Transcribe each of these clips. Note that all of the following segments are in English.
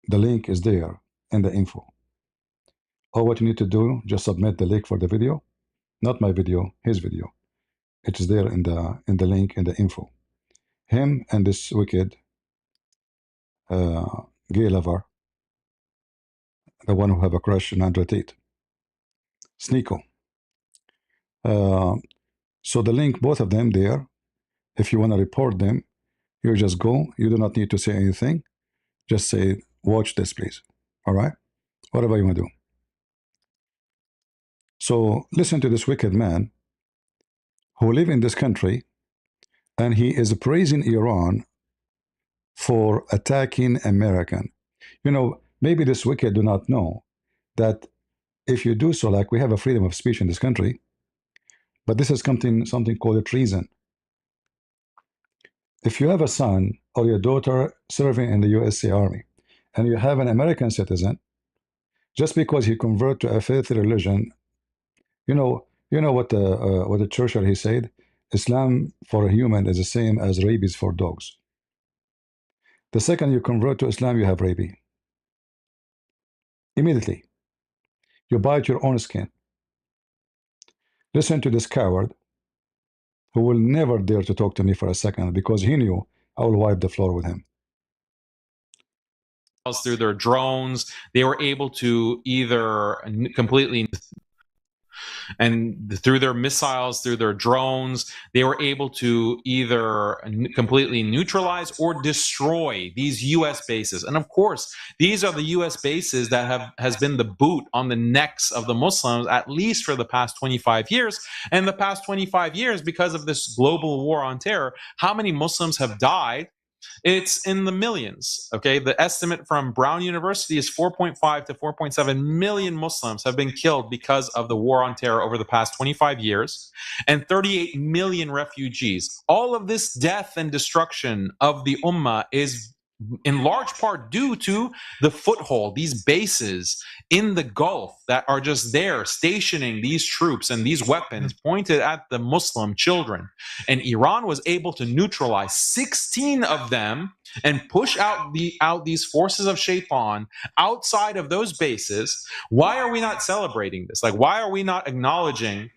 The link is there in the info. All what you need to do, just submit the link for the video, not my video, his video. It is there in the link in the info. Him and this wicked gay lover, the one who have a crush on Andrew Tate, SNEAKO. So the link, both of them there. If you want to report them, you just go. You do not need to say anything. Just say, watch this, please. All right? Whatever you want to do. So listen to this wicked man who live in this country, and he is praising Iran for attacking American. You know, maybe this wicked do not know that if you do so, like we have a freedom of speech in this country, but this is something called a treason. If you have a son or your daughter serving in the USA Army, and you have an American citizen, just because he convert to a faith religion, you know what the Churchill he said, Islam for a human is the same as rabies for dogs. The second you convert to Islam, you have rabies. Immediately, you bite your own skin. Listen to this coward who will never dare to talk to me for a second because he knew I will wipe the floor with him. Through their drones, they were able to either completely, and through their missiles, through their drones, they were able to either completely neutralize or destroy these U.S. bases. And of course, these are the U.S. bases that has been the boot on the necks of the Muslims, at least for the past 25 years. And the past 25 years, because of this global war on terror, how many Muslims have died? It's in the millions. Okay, the estimate from Brown University is 4.5 to 4.7 million Muslims have been killed because of the war on terror over the past 25 years, and 38 million refugees. All of this death and destruction of the Ummah is in large part due to the foothold, these bases in the Gulf that are just there stationing these troops and these weapons pointed at the Muslim children. And Iran was able to neutralize 16 of them and push out these forces of Shaitan outside of those bases. Why are we not celebrating this? Like, why are we not acknowledging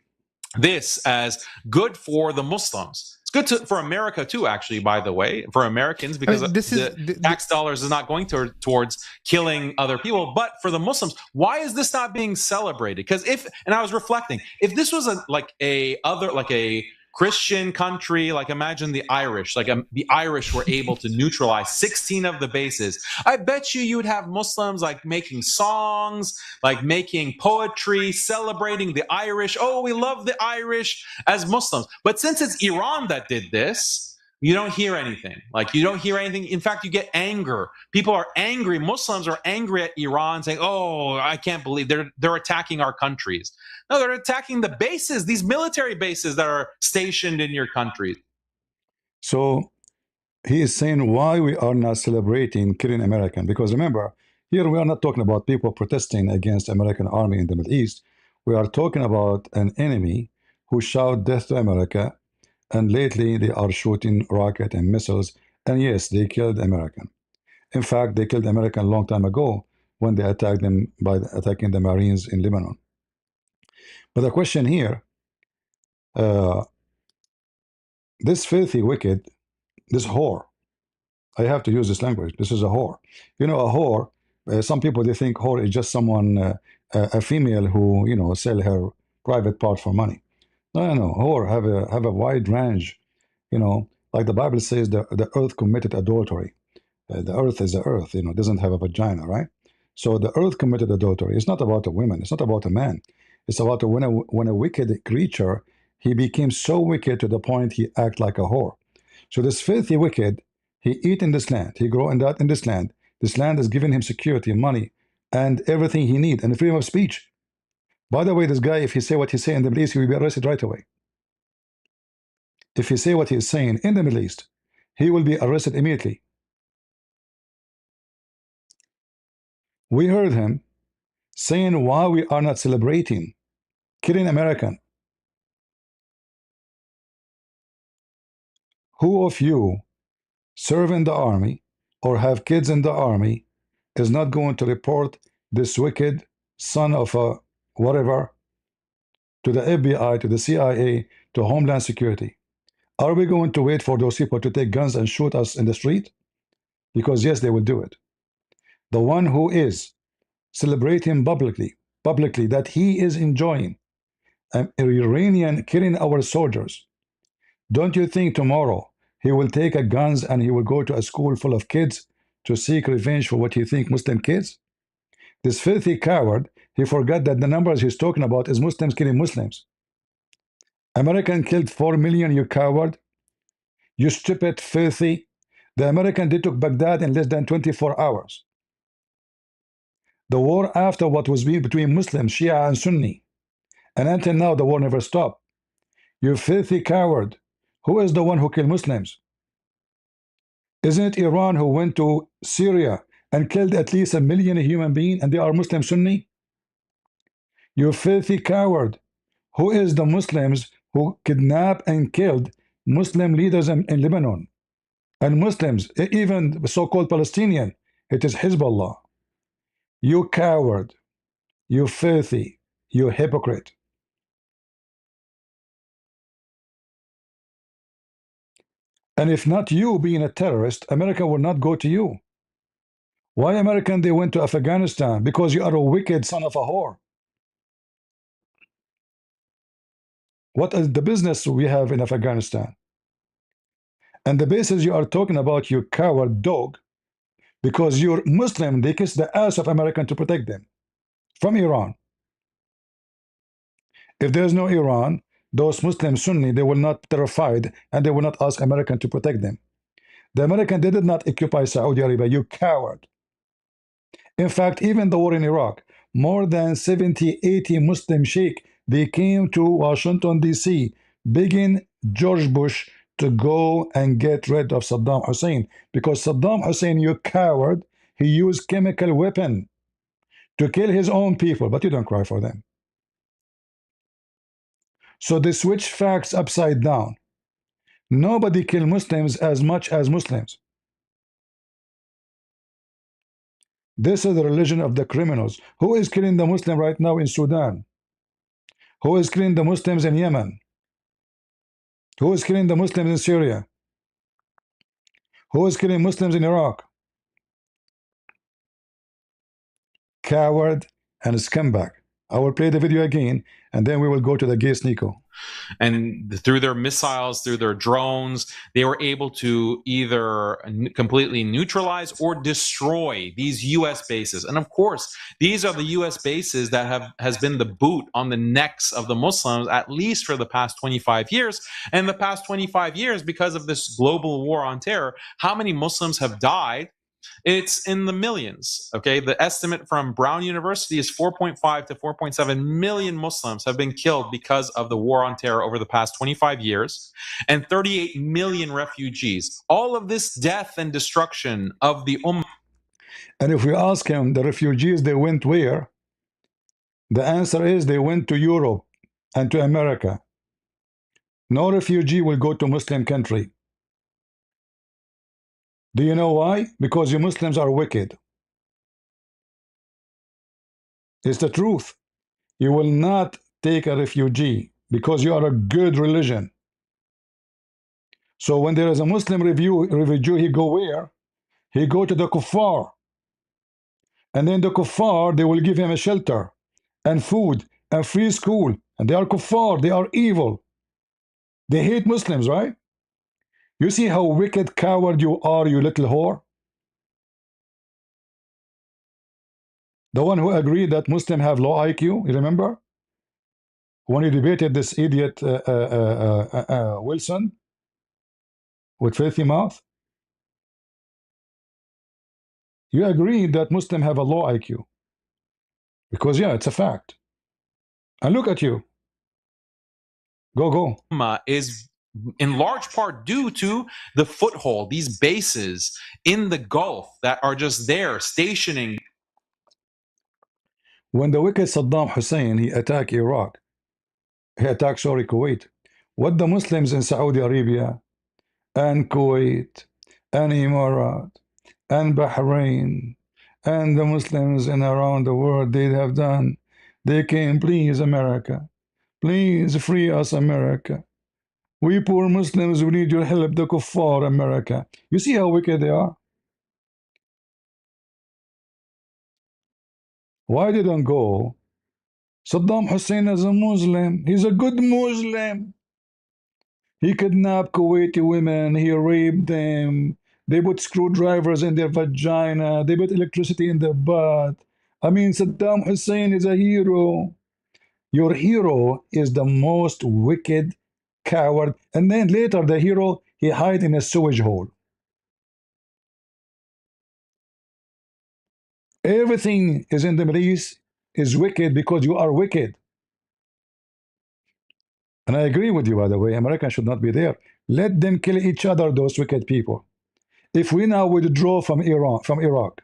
this as good for the Muslims? It's good for America too, actually, by the way, for Americans, because the tax dollars is not going towards killing other people. But for the Muslims, why is this not being celebrated? Because and I was reflecting, if this was a Christian country, like imagine the Irish, the Irish were able to neutralize 16 of the bases. I bet you would have Muslims like making songs, like making poetry, celebrating the Irish. Oh, we love the Irish as Muslims. But since it's Iran that did this, you don't hear anything. Like, you don't hear anything. In fact, you get anger. People are angry. Muslims are angry at Iran, saying, "Oh, I can't believe they're attacking our countries." No, they're attacking the bases, these military bases that are stationed in your country. So he is saying why we are not celebrating killing American. Because remember, here we are not talking about people protesting against American army in the Middle East. We are talking about an enemy who shout death to America. And lately they are shooting rocket and missiles. And yes, they killed American. In fact, they killed American a long time ago when they attacked them by attacking the Marines in Lebanon. But the question here, this filthy, wicked, this whore, I have to use this language. This is a whore. You know, a whore, some people, they think whore is just someone, a female who, you know, sell her private part for money. No. Whore have a wide range. You know, like the Bible says, the earth committed adultery. The earth is the earth, you know, doesn't have a vagina, right? So the earth committed adultery. It's not about a woman. It's not about a man. It's about when a wicked creature, he became so wicked to the point he act like a whore. So this filthy wicked, he eat in this land. He grow in this land. This land is giving him security, money, and everything he need, and freedom of speech. By the way, this guy, if he say what he say in the Middle East, he will be arrested right away. If he say what he is saying in the Middle East, he will be arrested immediately. We heard him saying why we are not celebrating killing American. Who of you serve in the army or have kids in the army is not going to report this wicked son of a whatever to the FBI, to the CIA, to Homeland Security? Are we going to wait for those people to take guns and shoot us in the street? Because yes, they will do it. The one who is celebrating publicly that he is enjoying an Iranian killing our soldiers, don't you think tomorrow he will take a guns and he will go to a school full of kids to seek revenge for what he think Muslim kids? This filthy coward, he forgot that the numbers he's talking about is Muslims killing Muslims. American killed 4 million, you coward. You stupid, filthy. The American, they took Baghdad in less than 24 hours. The war after what was between Muslims, Shia and Sunni. And until now, the war never stopped. You filthy coward. Who is the one who killed Muslims? Isn't it Iran who went to Syria and killed at least 1 million human beings, and they are Muslim Sunni? You filthy coward. Who is the Muslims who kidnapped and killed Muslim leaders in Lebanon? And Muslims, even so-called Palestinian, it is Hezbollah. You coward. You filthy. You hypocrite. And if not you being a terrorist, America will not go to you. Why American they went to Afghanistan? Because you are a wicked son of a whore. What is the business we have in Afghanistan? And the bases you are talking about, you coward dog, because you're Muslim, they kiss the ass of American to protect them from Iran. If there's no Iran, those Muslim Sunni, they will not be terrified and they will not ask American to protect them. The American, they did not occupy Saudi Arabia, you coward. In fact, even the war in Iraq, more than 70, 80 Muslim sheikh, they came to Washington, D.C., begging George Bush to go and get rid of Saddam Hussein. Because Saddam Hussein, you coward, he used chemical weapon to kill his own people, but you don't cry for them. So they switch facts upside down. Nobody kill Muslims as much as Muslims. This is the religion of the criminals. Who is killing the Muslim right now in Sudan? Who is killing the Muslims in Yemen? Who is killing the Muslims in Syria? Who is killing Muslims in Iraq? Coward and scumbag. I will play the video again, and then we will go to the gay SNEAKO. And through their missiles, through their drones, they were able to either completely neutralize or destroy these U.S. bases. And of course, these are the U.S. bases that has been the boot on the necks of the Muslims, at least for the past 25 years. And the past 25 years, because of this global war on terror, how many Muslims have died? It's in the millions. Okay, the estimate from Brown University is 4.5 to 4.7 million Muslims have been killed because of the war on terror over the past 25 years, and 38 million refugees. All of this death and destruction of the Ummah. And if we ask him, the refugees, they went where? The answer is they went to Europe and to America. No refugee will go to Muslim country. Do you know why? Because you Muslims are wicked. It's the truth. You will not take a refugee because you are a good religion. So when there is a Muslim refugee, he go where? He go to the kuffar. And then the kuffar, they will give him a shelter and food and free school. And they are kuffar, they are evil. They hate Muslims, right? You see how wicked coward you are, you little whore? The one who agreed that Muslims have low IQ, you remember? When he debated this idiot Wilson with filthy mouth? You agreed that Muslims have a low IQ. Because, yeah, it's a fact. And look at you. Go. Is in large part due to the foothold, these bases in the Gulf that are just there stationing. When the wicked Saddam Hussein, he attacked Iraq, he attacked, sorry, Kuwait, what the Muslims in Saudi Arabia and Kuwait and Emirat and Bahrain and the Muslims in around the world, they have done. They came, please, America. Please free us, America. We poor Muslims, we need your help, the kuffar, America. You see how wicked they are? Why didn't go? Saddam Hussein is a Muslim. He's a good Muslim. He kidnapped Kuwaiti women. He raped them. They put screwdrivers in their vagina. They put electricity in their butt. I mean, Saddam Hussein is a hero. Your hero is the most wicked coward. And then later, the hero, he hide in a sewage hole. Everything is in the Middle East is wicked because you are wicked. And I agree with you, by the way. America should not be there. Let them kill each other, those wicked people. If we now withdraw from Iran, from Iraq,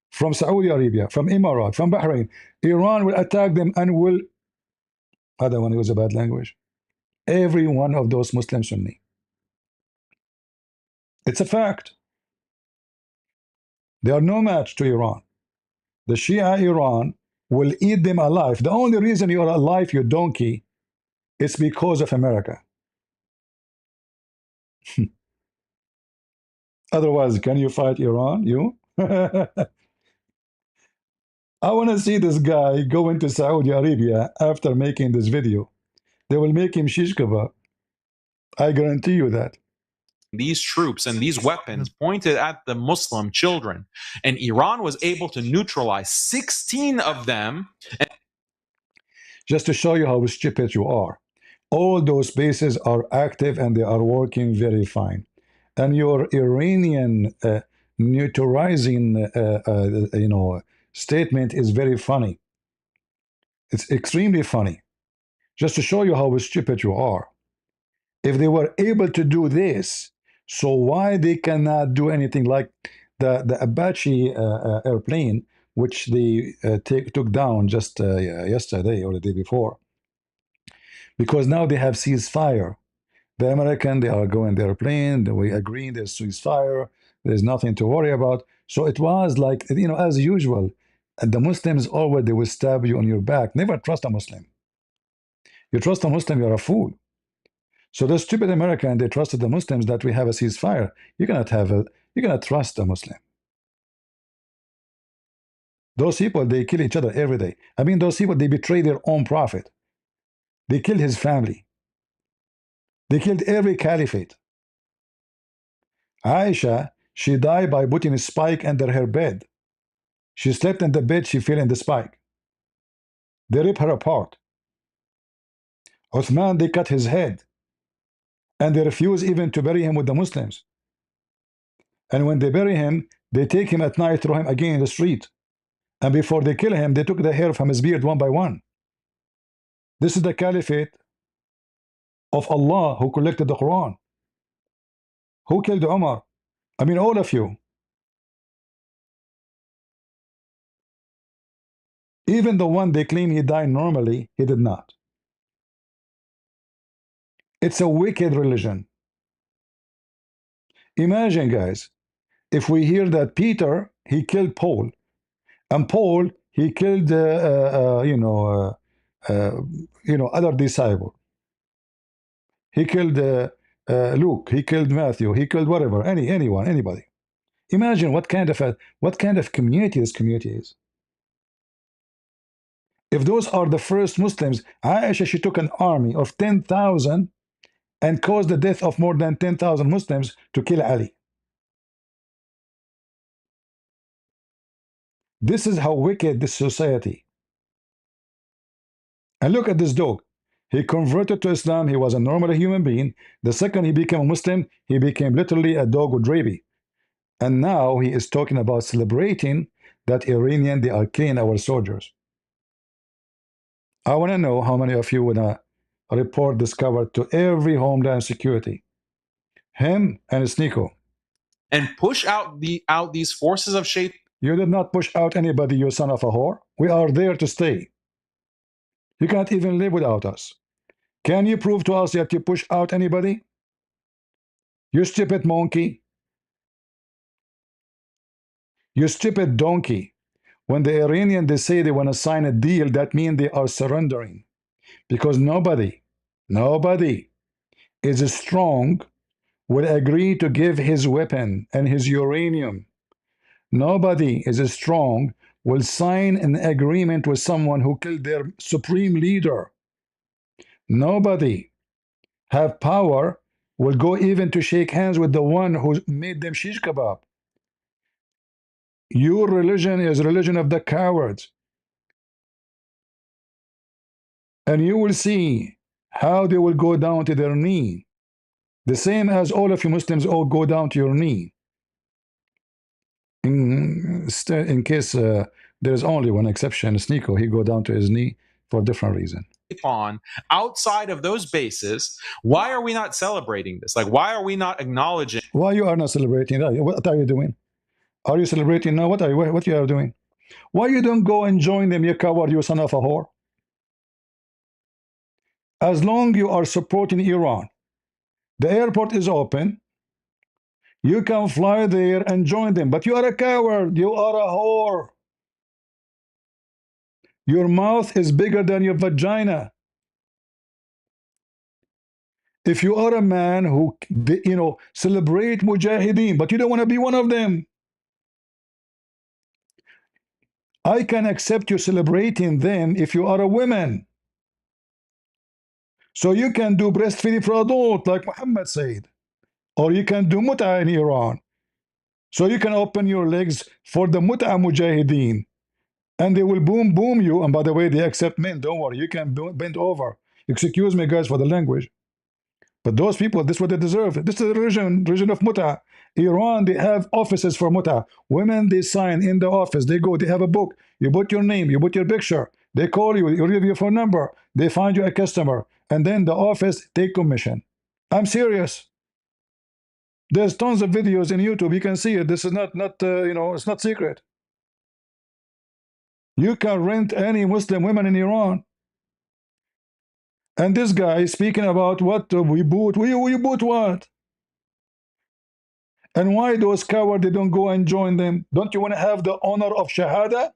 from Saudi Arabia, from Emirates, from Bahrain, Iran will attack them and will. Other one was a bad language. Every one of those Muslim Sunni. It's a fact. They are no match to Iran. The Shia Iran will eat them alive. The only reason you are alive, you donkey, is because of America. Otherwise, can you fight Iran? You? I want to see this guy go into Saudi Arabia after making this video. They will make him shish kebab. I guarantee you that. These troops and these weapons pointed at the Muslim children, and Iran was able to neutralize 16 of them. Just to show you how stupid you are. All those bases are active and they are working very fine. And your Iranian neutralizing, statement is very funny. It's extremely funny. Just to show you how stupid you are. If they were able to do this, so why they cannot do anything like the Apache airplane, which they took down just yesterday or the day before? Because now they have ceasefire. The American, they are going their plane. We agree there's ceasefire. There's nothing to worry about. So it was like, as usual. And the Muslims always, they will stab you on your back. Never trust a Muslim. You trust a Muslim, you're a fool. So the stupid American, they trusted the Muslims that we have a ceasefire. You cannot trust a Muslim. Those people, they kill each other every day. I mean, those people, they betray their own prophet. They killed his family. They killed every caliphate. Aisha, she died by putting a spike under her bed. She slept in the bed, she fell in the spike. They ripped her apart. Uthman, they cut his head. And they refuse even to bury him with the Muslims. And when they bury him, they take him at night, throw him again in the street. And before they kill him, they took the hair from his beard one by one. This is the caliphate of Allah who collected the Quran. Who killed Umar? I mean, all of you. Even the one they claim he died normally, he did not. It's a wicked religion. Imagine, guys, if we hear that Peter, he killed Paul, and Paul, he killed, other disciple. He killed Luke. He killed Matthew. He killed whatever, anyone, anybody. Imagine what kind of community this community is. If those are the first Muslims, Aisha, she took an army of 10,000 and caused the death of more than 10,000 Muslims to kill Ali. This is how wicked this society. And look at this dog. He converted to Islam. He was a normal human being. The second he became a Muslim, he became literally a dog with rabies. And now he is talking about celebrating that Iranian, they are killing our soldiers. I want to know how many of you would report this cover to every Homeland Security. Him and SNEAKO. And push out these forces of Shaitan. You did not push out anybody, you son of a whore. We are there to stay. You can't even live without us. Can you prove to us that you push out anybody? You stupid monkey. You stupid donkey. When the Iranian, they say they want to sign a deal, that means they are surrendering. Because nobody is strong will agree to give his weapon and his uranium. Nobody is strong will sign an agreement with someone who killed their supreme leader. Nobody have power will go even to shake hands with the one who made them shish kebab. Your religion is religion of the cowards. And you will see how they will go down to their knee. The same as all of you Muslims all go down to your knee. In case there's only one exception, SNEAKO, he go down to his knee for a different reason. On outside of those bases, why are we not celebrating this? Like, why are we not acknowledging? Why you are not celebrating that? What are you doing? Are you celebrating now? What you are doing? Why you don't go and join them, you coward, you son of a whore? As long you are supporting Iran, the airport is open. You can fly there and join them. But you are a coward. You are a whore. Your mouth is bigger than your vagina. If you are a man who, celebrate mujahideen, but you don't want to be one of them, I can accept you celebrating them if you are a woman. So you can do breastfeeding for adult, like Muhammad said. Or you can do mut'a in Iran. So you can open your legs for the mut'a mujahideen. And they will boom you. And by the way, they accept men. Don't worry. You can bend over. Excuse me, guys, for the language. But those people, this is what they deserve. This is the religion of mut'a. Iran, they have offices for mut'a. Women, they sign in the office. They go, they have a book. You put your name, you put your picture. They call you, you leave your phone number. They find you a customer. And then the office take commission. I'm serious. There's tons of videos in YouTube. You can see it. This is not it's not secret. You can rent any Muslim women in Iran. And this guy is speaking about what we bought. We bought what? And why those cowards, they don't go and join them? Don't you want to have the honor of Shahada?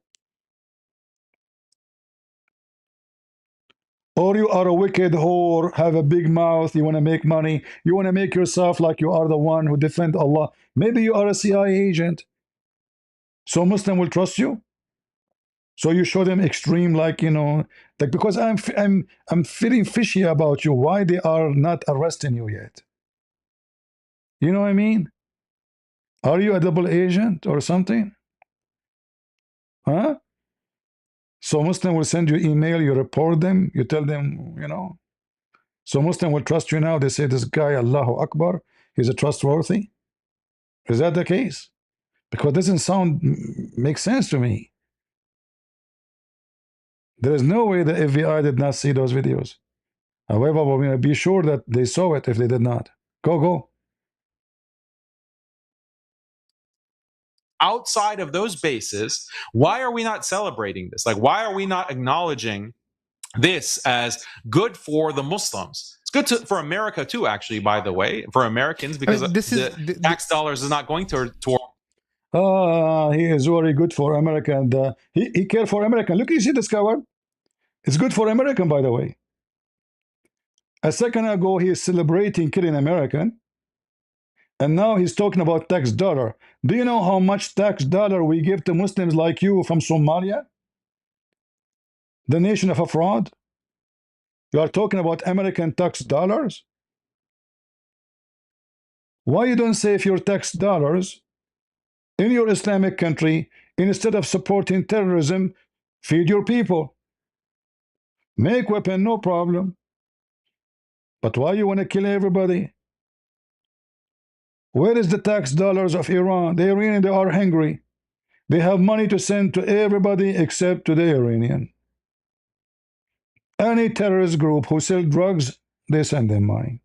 Or you are a wicked whore, have a big mouth, you want to make money, you want to make yourself like you are the one who defend Allah. Maybe you are a CIA agent. So Muslim will trust you? So you show them extreme, like because I'm feeling fishy about you. Why they are not arresting you yet? You know what I mean? Are you a double agent or something? Huh? So Muslim will send you email, you report them, you tell them, So Muslim will trust you now. They say this guy, Allahu Akbar, he's a trustworthy. Is that the case? Because it doesn't make sense to me. There is no way the FBI did not see those videos. However, we're going to be sure that they saw it if they did not. Go. Outside of those bases, why are we not celebrating this? Like, why are we not acknowledging this as good for the Muslims? It's good for America too, actually, by the way, for Americans, because the tax dollars is not going toward. He is very good for America, and he cares for America. Look, you see this coward? It's good for American, by the way. A second ago, he is celebrating killing American, and now he's talking about tax dollar. Do you know how much tax dollar we give to Muslims like you from Somalia? The nation of a fraud? You are talking about American tax dollars? Why you don't save your tax dollars in your Islamic country, instead of supporting terrorism, feed your people? Make weapon, no problem. But why you want to kill everybody? Where is the tax dollars of Iran? The Iranians, they are hungry. They have money to send to everybody except to the Iranian. Any terrorist group who sell drugs, they send them money.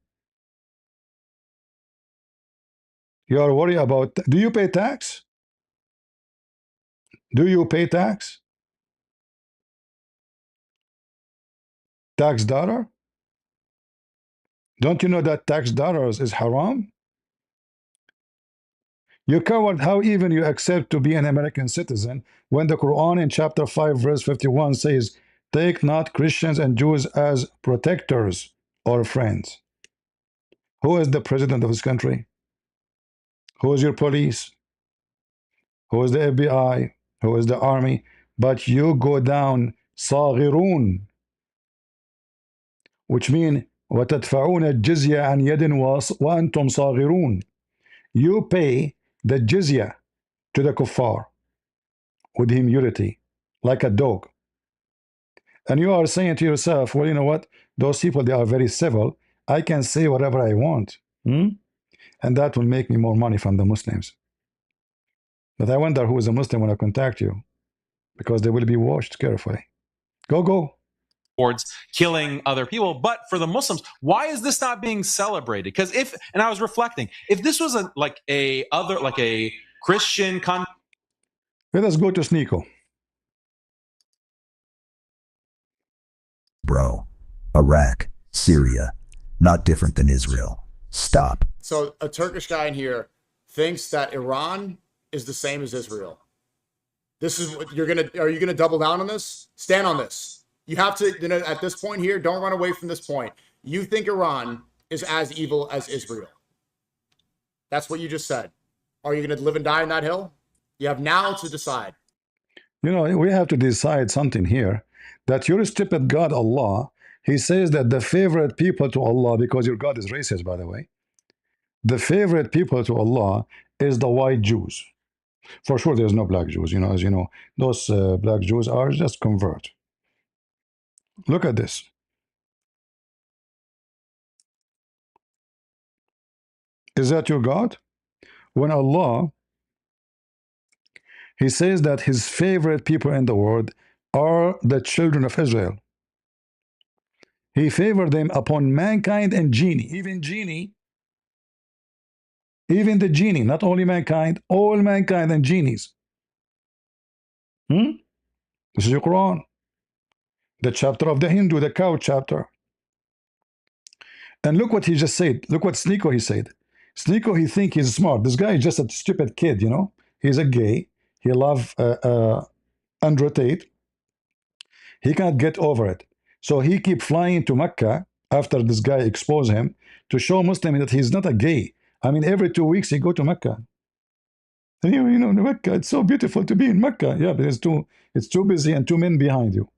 You are worried about, do you pay tax? Do you pay tax? Tax dollar? Don't you know that tax dollars is haram? You coward, how even you accept to be an American citizen when the Quran in chapter 5 verse 51 says, take not Christians and Jews as protectors or friends. Who is the president of this country? Who is your police? Who is the FBI? Who is the army? But you go down صاغرون, which means وتدفعون الجزية عن يد وأنتم صاغرون. You pay the jizya to the kuffar with humility, like a dog. And you are saying to yourself, well, you know what? Those people, they are very civil. I can say whatever I want. And that will make me more money from the Muslims. But I wonder who is a Muslim when I contact you, because they will be watched carefully. Go. Towards killing other people. But for the Muslims, why is this not being celebrated? Because and I was reflecting, if this was a Christian country. Let us go to SNEAKO. Bro, Iraq, Syria, not different than Israel. Stop. So a Turkish guy in here thinks that Iran is the same as Israel. This is what are you gonna double down on this? Stand on this. You have to, at this point here, don't run away from this point. You think Iran is as evil as Israel. That's what you just said. Are you gonna live and die on that hill? You have now to decide. We have to decide something here, that your stupid God Allah, he says that the favorite people to Allah, because your God is racist, by the way, the favorite people to Allah is the white Jews. For sure, there's no black Jews. As you know, those black Jews are just convert. Look at this. Is that your God? When Allah, he says that his favorite people in the world are the children of Israel. He favored them upon mankind and genie. Even the genie, not only mankind, all mankind and genies. This is your Quran. The chapter of the Hindu, the cow chapter. And look what he just said. Look what SNEAKO he said. SNEAKO, he think he's smart. This guy is just a stupid kid, He's a gay. He love Andrew Tate. He can't get over it. So he keep flying to Mecca after this guy exposed him to show Muslim that he's not a gay. I mean, every 2 weeks he go to Mecca. And Mecca, it's so beautiful to be in Mecca. Yeah, but it's too busy and too men behind you.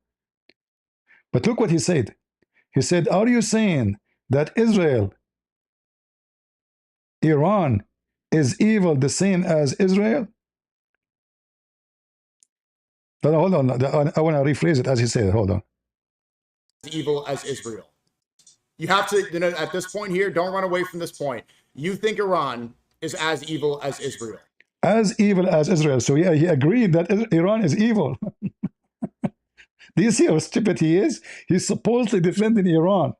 But look what he said. He said, are you saying that Iran is evil the same as Israel? No, hold on. I want to rephrase it as he said. Hold on. Evil as Israel. You have to, at this point here, don't run away from this point. You think Iran is as evil as Israel. As evil as Israel. So yeah, he agreed that Iran is evil. Do you see how stupid he is? He's supposedly defending Iran.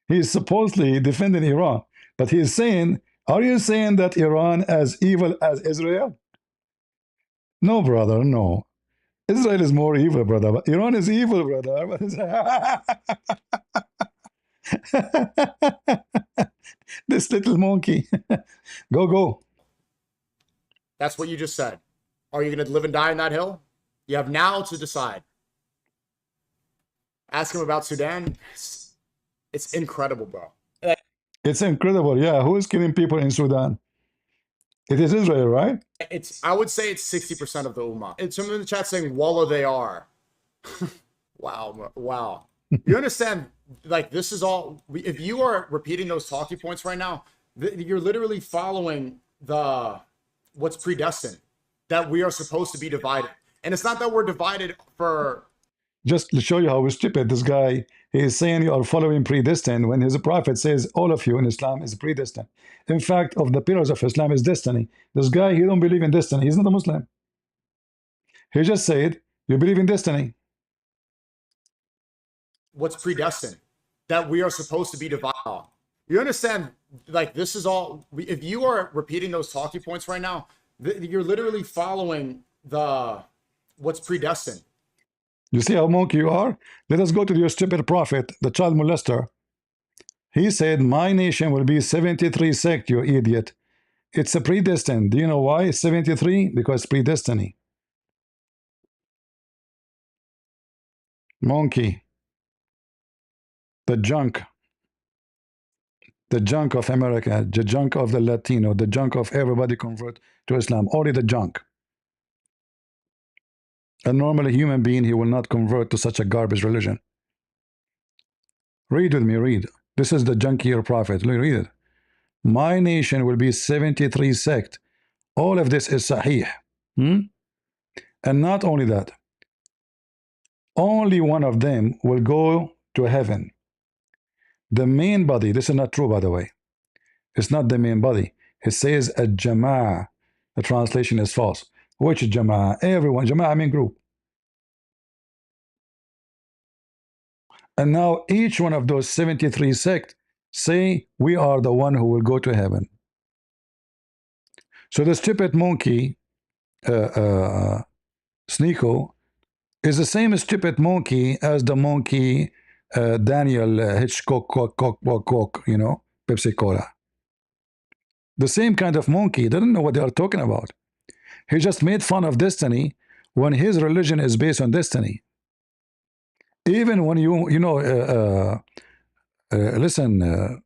He's supposedly defending Iran. But he's saying, are you saying that Iran as evil as Israel? No, brother, no. Israel is more evil, brother. But Iran is evil, brother. This little monkey. Go. That's what you just said. Are you going to live and die on that hill? You have now to decide. Ask him about Sudan. It's incredible, bro. It's incredible. Yeah, who is killing people in Sudan? It is Israel, right? I would say it's 60% of the Ummah. It's someone in the chat saying, Wallah, they are. Wow. You understand, this is all, if you are repeating those talking points right now, you're literally following what's predestined, that we are supposed to be divided. And it's not that we're divided for... Just to show you how stupid this guy is, saying you are following predestined when his prophet says all of you in Islam is predestined. In fact, of the pillars of Islam is destiny. This guy, he don't believe in destiny. He's not a Muslim. He just said, you believe in destiny. What's predestined? That we are supposed to be divided. You understand, this is all... If you are repeating those talking points right now, you're literally following what's predestined. You see how monkey you are? Let us go to your stupid prophet, the child molester. He said, my nation will be 73 sect, you idiot. It's a predestined. Do you know why it's 73? Because predestiny. Monkey. The junk of America, the junk of the Latino, the junk of everybody convert to Islam, only the junk. A normal human being, he will not convert to such a garbage religion. Read with me, read. This is the junkier prophet. Read it. My nation will be 73 sect. All of this is sahih. And not only that, only one of them will go to heaven. The main body, this is not true, by the way. It's not the main body. It says a jama'ah. The translation is false. Which jama'ah? Everyone. Jama'ah, I mean group. And now each one of those 73 sects say we are the one who will go to heaven. So the stupid monkey, SNEAKO, is the same stupid monkey as the monkey Daniel Hitchcock, you know, Pepsi Cola. The same kind of monkey, doesn't know what they are talking about. He just made fun of destiny when his religion is based on destiny. Even when listen,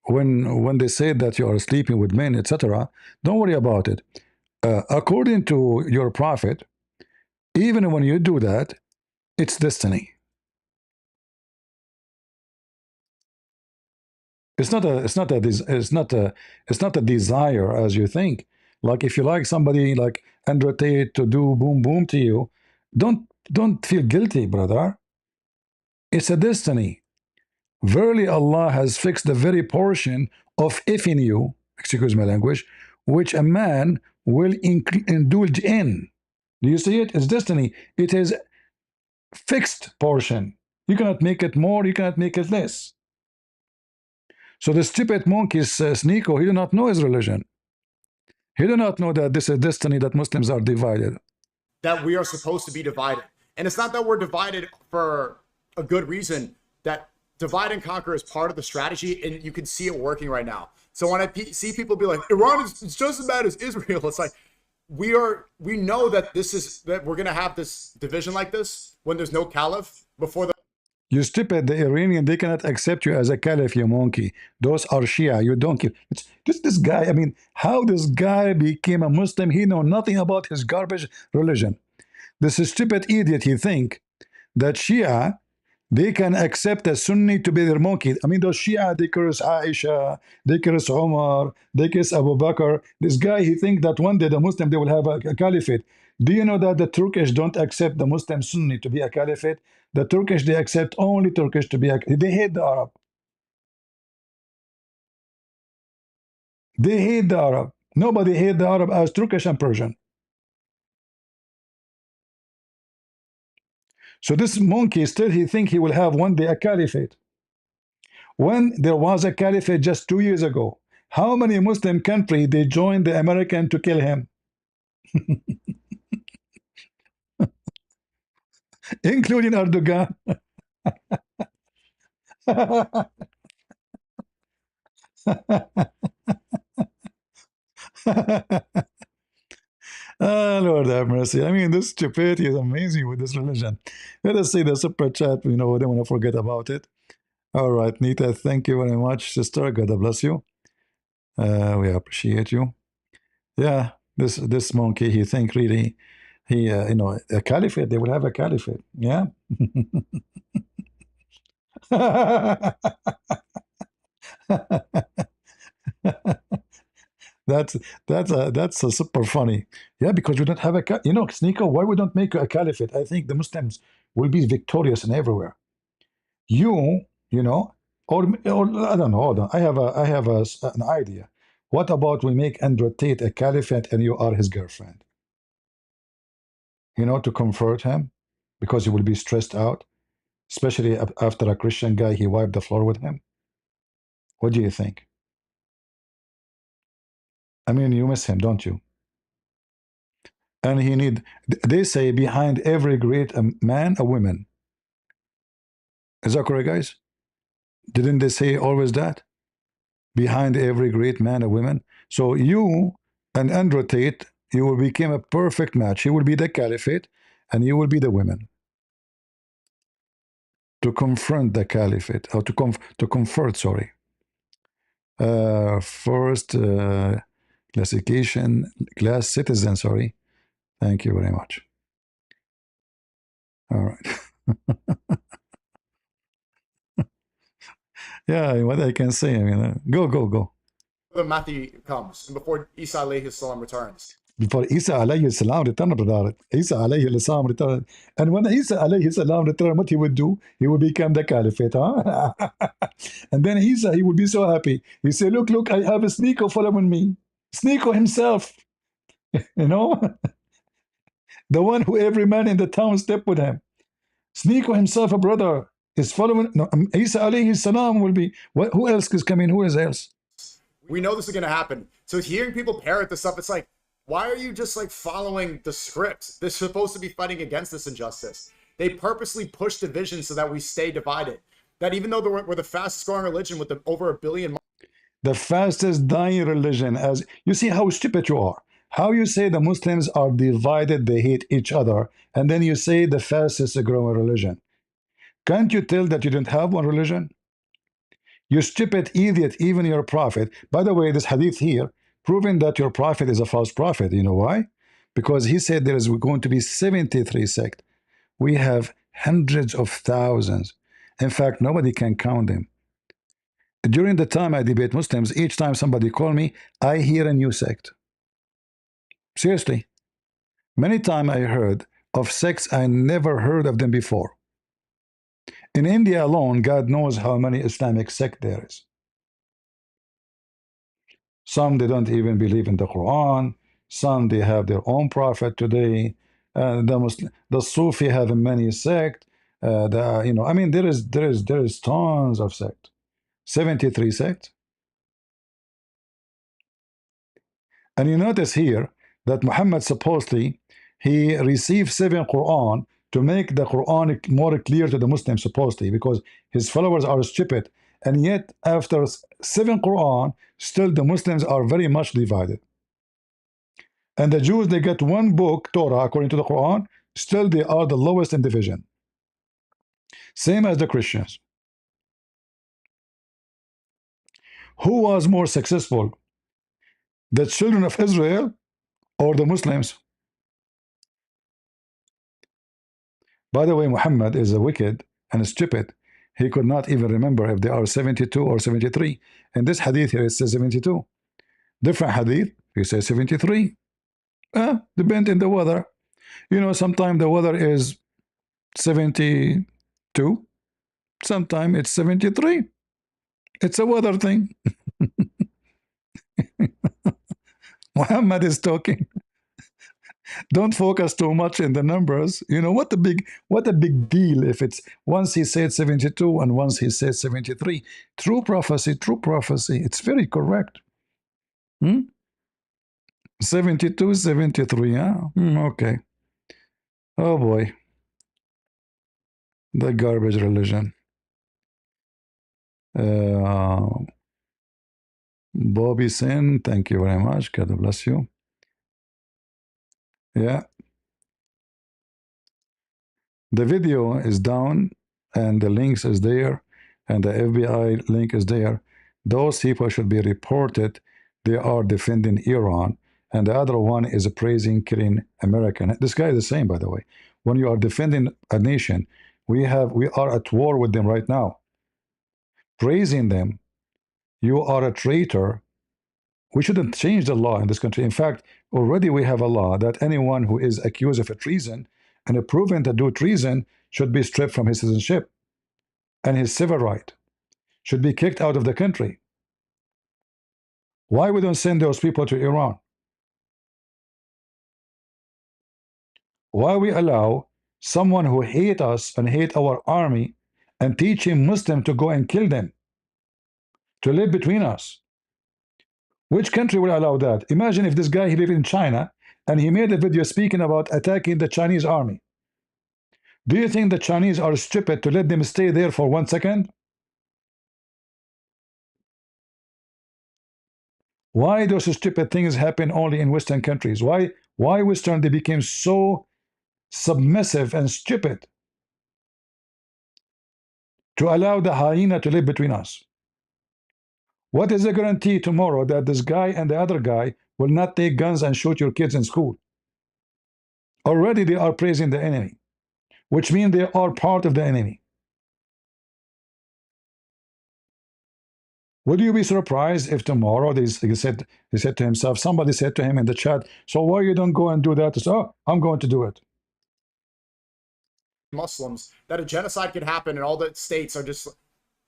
when they say that you are sleeping with men, etc., don't worry about it. According to your prophet, even when you do that, it's destiny. It's not a desire as you think. Like if you like somebody like Andrew Tate to do boom boom to you, don't feel guilty, brother. It's a destiny. Verily Allah has fixed the very portion of effing you, excuse my language, which a man will indulge in. Do you see it? It's destiny. It is fixed portion. You cannot make it more, you cannot make it less. So the stupid monkey SNEAKO, he do not know his religion. He do not know that this is destiny, that Muslims are divided. That we are supposed to be divided. And it's not that we're divided for a good reason. That divide and conquer is part of the strategy, and you can see it working right now. So when I see people be like, Iran is just as bad as Israel, it's like, we know that that we're gonna have this division like this when there's no caliph before the. You stupid, the Iranian, they cannot accept you as a caliph, you monkey. Those are Shia, you don't give. It's just this guy, I mean, how this guy became a Muslim, he know nothing about his garbage religion. This stupid idiot, he think that Shia, they can accept a Sunni to be their monkey. I mean, those Shia, they curse Aisha, they curse Omar, they curse Abu Bakr. This guy, he think that one day the Muslim, they will have a caliphate. Do you know that the Turkish don't accept the Muslim Sunni to be a caliphate? The Turkish, they accept only Turkish to be a... They hate the Arab. They hate the Arab. Nobody hate the Arab as Turkish and Persian. So this monkey still, he think he will have one day a caliphate. When there was a caliphate just 2 years ago, how many Muslim countries they joined the American to kill him? Including Erdogan. Oh, Lord have mercy. I mean, this stupidity is amazing with this religion. Let us see the super chat. You know, I don't want to forget about it. All right, Nita, thank you very much, sister. God bless you. We appreciate you. Yeah, this monkey, he think really, you know, a caliphate, they will have a caliphate. Yeah. That's a super funny. Yeah, because we don't have a you know, SNEAKO, why we don't make a caliphate? I think the Muslims will be victorious in everywhere. You know, or I don't know. Hold on. I have an idea. What about we make Andrew Tate a caliphate and you are his girlfriend? You know, to convert him, because he will be stressed out, especially after a Christian guy, he wiped the floor with him. What do you think? I mean, you miss him, don't you? And he need, they say behind every great man, a woman. Is that correct, guys? Didn't they say always that? behind every great man or woman. So you and Andrew Tate, you will become a perfect match. He will be the caliphate, and you will be the women to confront the caliphate, or to comfort. Sorry. First classification, class citizen. Sorry. Thank you very much. All right. Yeah, what I can say, I mean, go. When Matthew comes and before Isa alayhi salam returns. Before Isa alayhi salam returned, brother. Isa alayhi salam returned. And when Isa alayhi salam returned, what he would do? He would become the caliphate, huh? And then Isa, he would be so happy. He said, look, I have a SNEAKO following me. SNEAKO himself, you know, the one who every man in the town stepped with him. SNEAKO himself, a brother, is following. No, Isa alayhi salam will be. Who else is coming? Who is else? We know this is going to happen. So hearing people parrot this up, it's like, why are you just like following the script? They're supposed to be fighting against this injustice. They purposely push division so that we stay divided. That even though we're the fastest growing religion with over 1 billion. The fastest dying religion. As you see how stupid you are. How you say the Muslims are divided, they hate each other, and then you say the fastest growing religion. Can't you tell that you don't have one religion? You stupid idiot, even your prophet. By the way, this hadith here, proving that your prophet is a false prophet. You know why? Because he said there is going to be 73 sects. We have hundreds of thousands. In fact, nobody can count them. During the time I debate Muslims, each time somebody call me, I hear a new sect. Seriously. Many times I heard of sects I never heard of them before. In India alone, God knows how many Islamic sects there is. Some they don't even believe in the Quran. Some they have their own prophet today. The Sufi have many sects. I mean, there is tons of sects. 73 sects. And you notice here that Muhammad supposedly he received 7 Quran to make the Quran more clear to the Muslims, supposedly, because his followers are stupid. And yet, after 7 Quran, still the Muslims are very much divided. And the Jews, they get 1 book, Torah, according to the Quran, still they are the lowest in division. Same as the Christians. Who was more successful? The children of Israel or the Muslims? By the way, Muhammad is a wicked and stupid. He could not even remember if they are 72 or 73. In this hadith here, it says 72. Different hadith, he says 73. Depends on the weather. You know, sometimes the weather is 72. Sometimes it's 73. It's a weather thing. Muhammad is talking. Don't focus too much in the numbers. You know, what a big deal if it's once he said 72 and once he said 73. True prophecy, true prophecy. It's very correct. 72, 73, huh? Okay. Oh boy. The garbage religion. Bobby Sin, thank you very much. God bless you. Yeah. The video is down and the links is there and the FBI link is there. Those people should be reported. They are defending Iran. And the other one is praising, killing American. This guy is the same, by the way. When you are defending a nation, we are at war with them right now. Praising them, you are a traitor. We shouldn't change the law in this country. In fact, already we have a law that anyone who is accused of a treason and proven to do treason should be stripped from his citizenship and his civil right, should be kicked out of the country. Why we don't send those people to Iran? Why we allow someone who hate us and hate our army and teach him Muslim to go and kill them, to live between us? Which country will allow that? Imagine if this guy, he lived in China and he made a video speaking about attacking the Chinese army. Do you think the Chinese are stupid to let them stay there for 1 second? Why those stupid things happen only in Western countries? Why Western, they became so submissive and stupid to allow the hyena to live between us? What is the guarantee tomorrow that this guy and the other guy will not take guns and shoot your kids in school? Already they are praising the enemy, which means they are part of the enemy. Would you be surprised if tomorrow he said to himself, somebody said to him in the chat, so why you don't go and do that? He said, oh, I'm going to do it. Muslims, that a genocide could happen and all the states are just,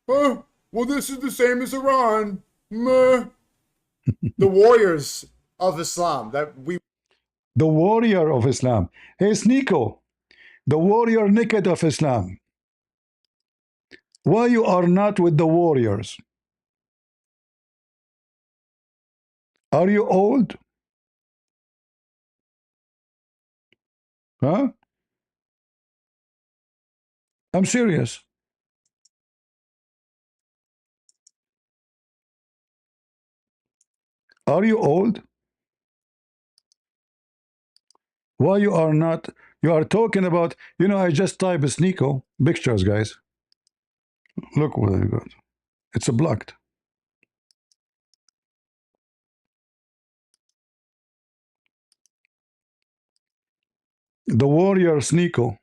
oh, well, this is the same as Iran. Meh. The warriors of Islam that we. The warrior of Islam. Hey, SNEAKO, the warrior naked of Islam. Why you are not with the warriors? Are you old? Huh? I'm serious. Are you old? Why you are not? You are talking about, you know, I just type SNEAKO pictures, guys. Look what I got. It's a blocked. The warrior SNEAKO.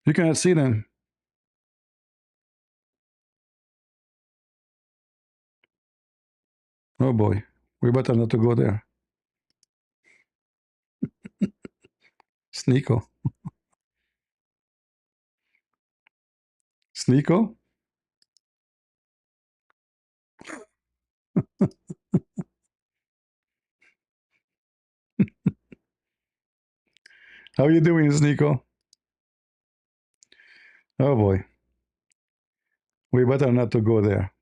You cannot see them. Oh boy, we better not to go there. SNEAKO. SNEAKO? How you doing, SNEAKO? Oh boy. We better not to go there.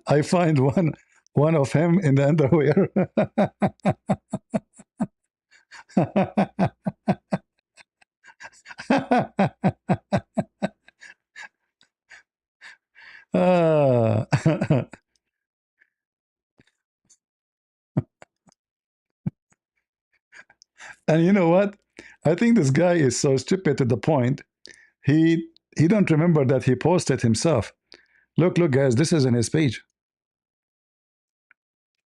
I find one of him in the underwear. Ah. And you know what? I think this guy is so stupid to the point he don't remember that he posted himself. Look, guys, this is in his page.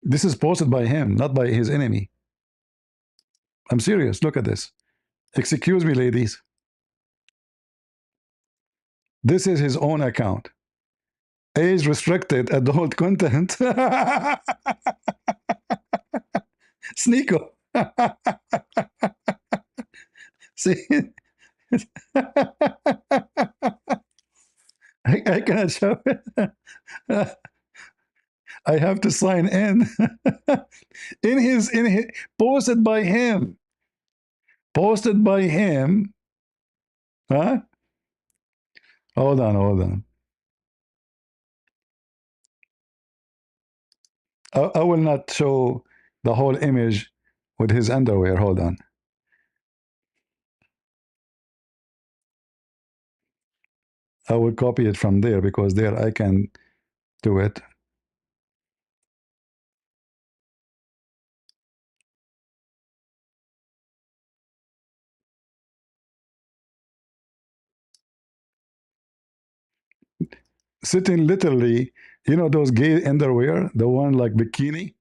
This is posted by him, not by his enemy. I'm serious. Look at this. Excuse me, ladies. This is his own account. Age restricted, adult content. SNEAKO. See? I cannot show it. I have to sign in. in his posted by him. Posted by him. Huh? Hold on. I will not show the whole image with his underwear. Hold on. I will copy it from there because there I can do it. Sitting literally, you know those gay underwear, the one like bikini?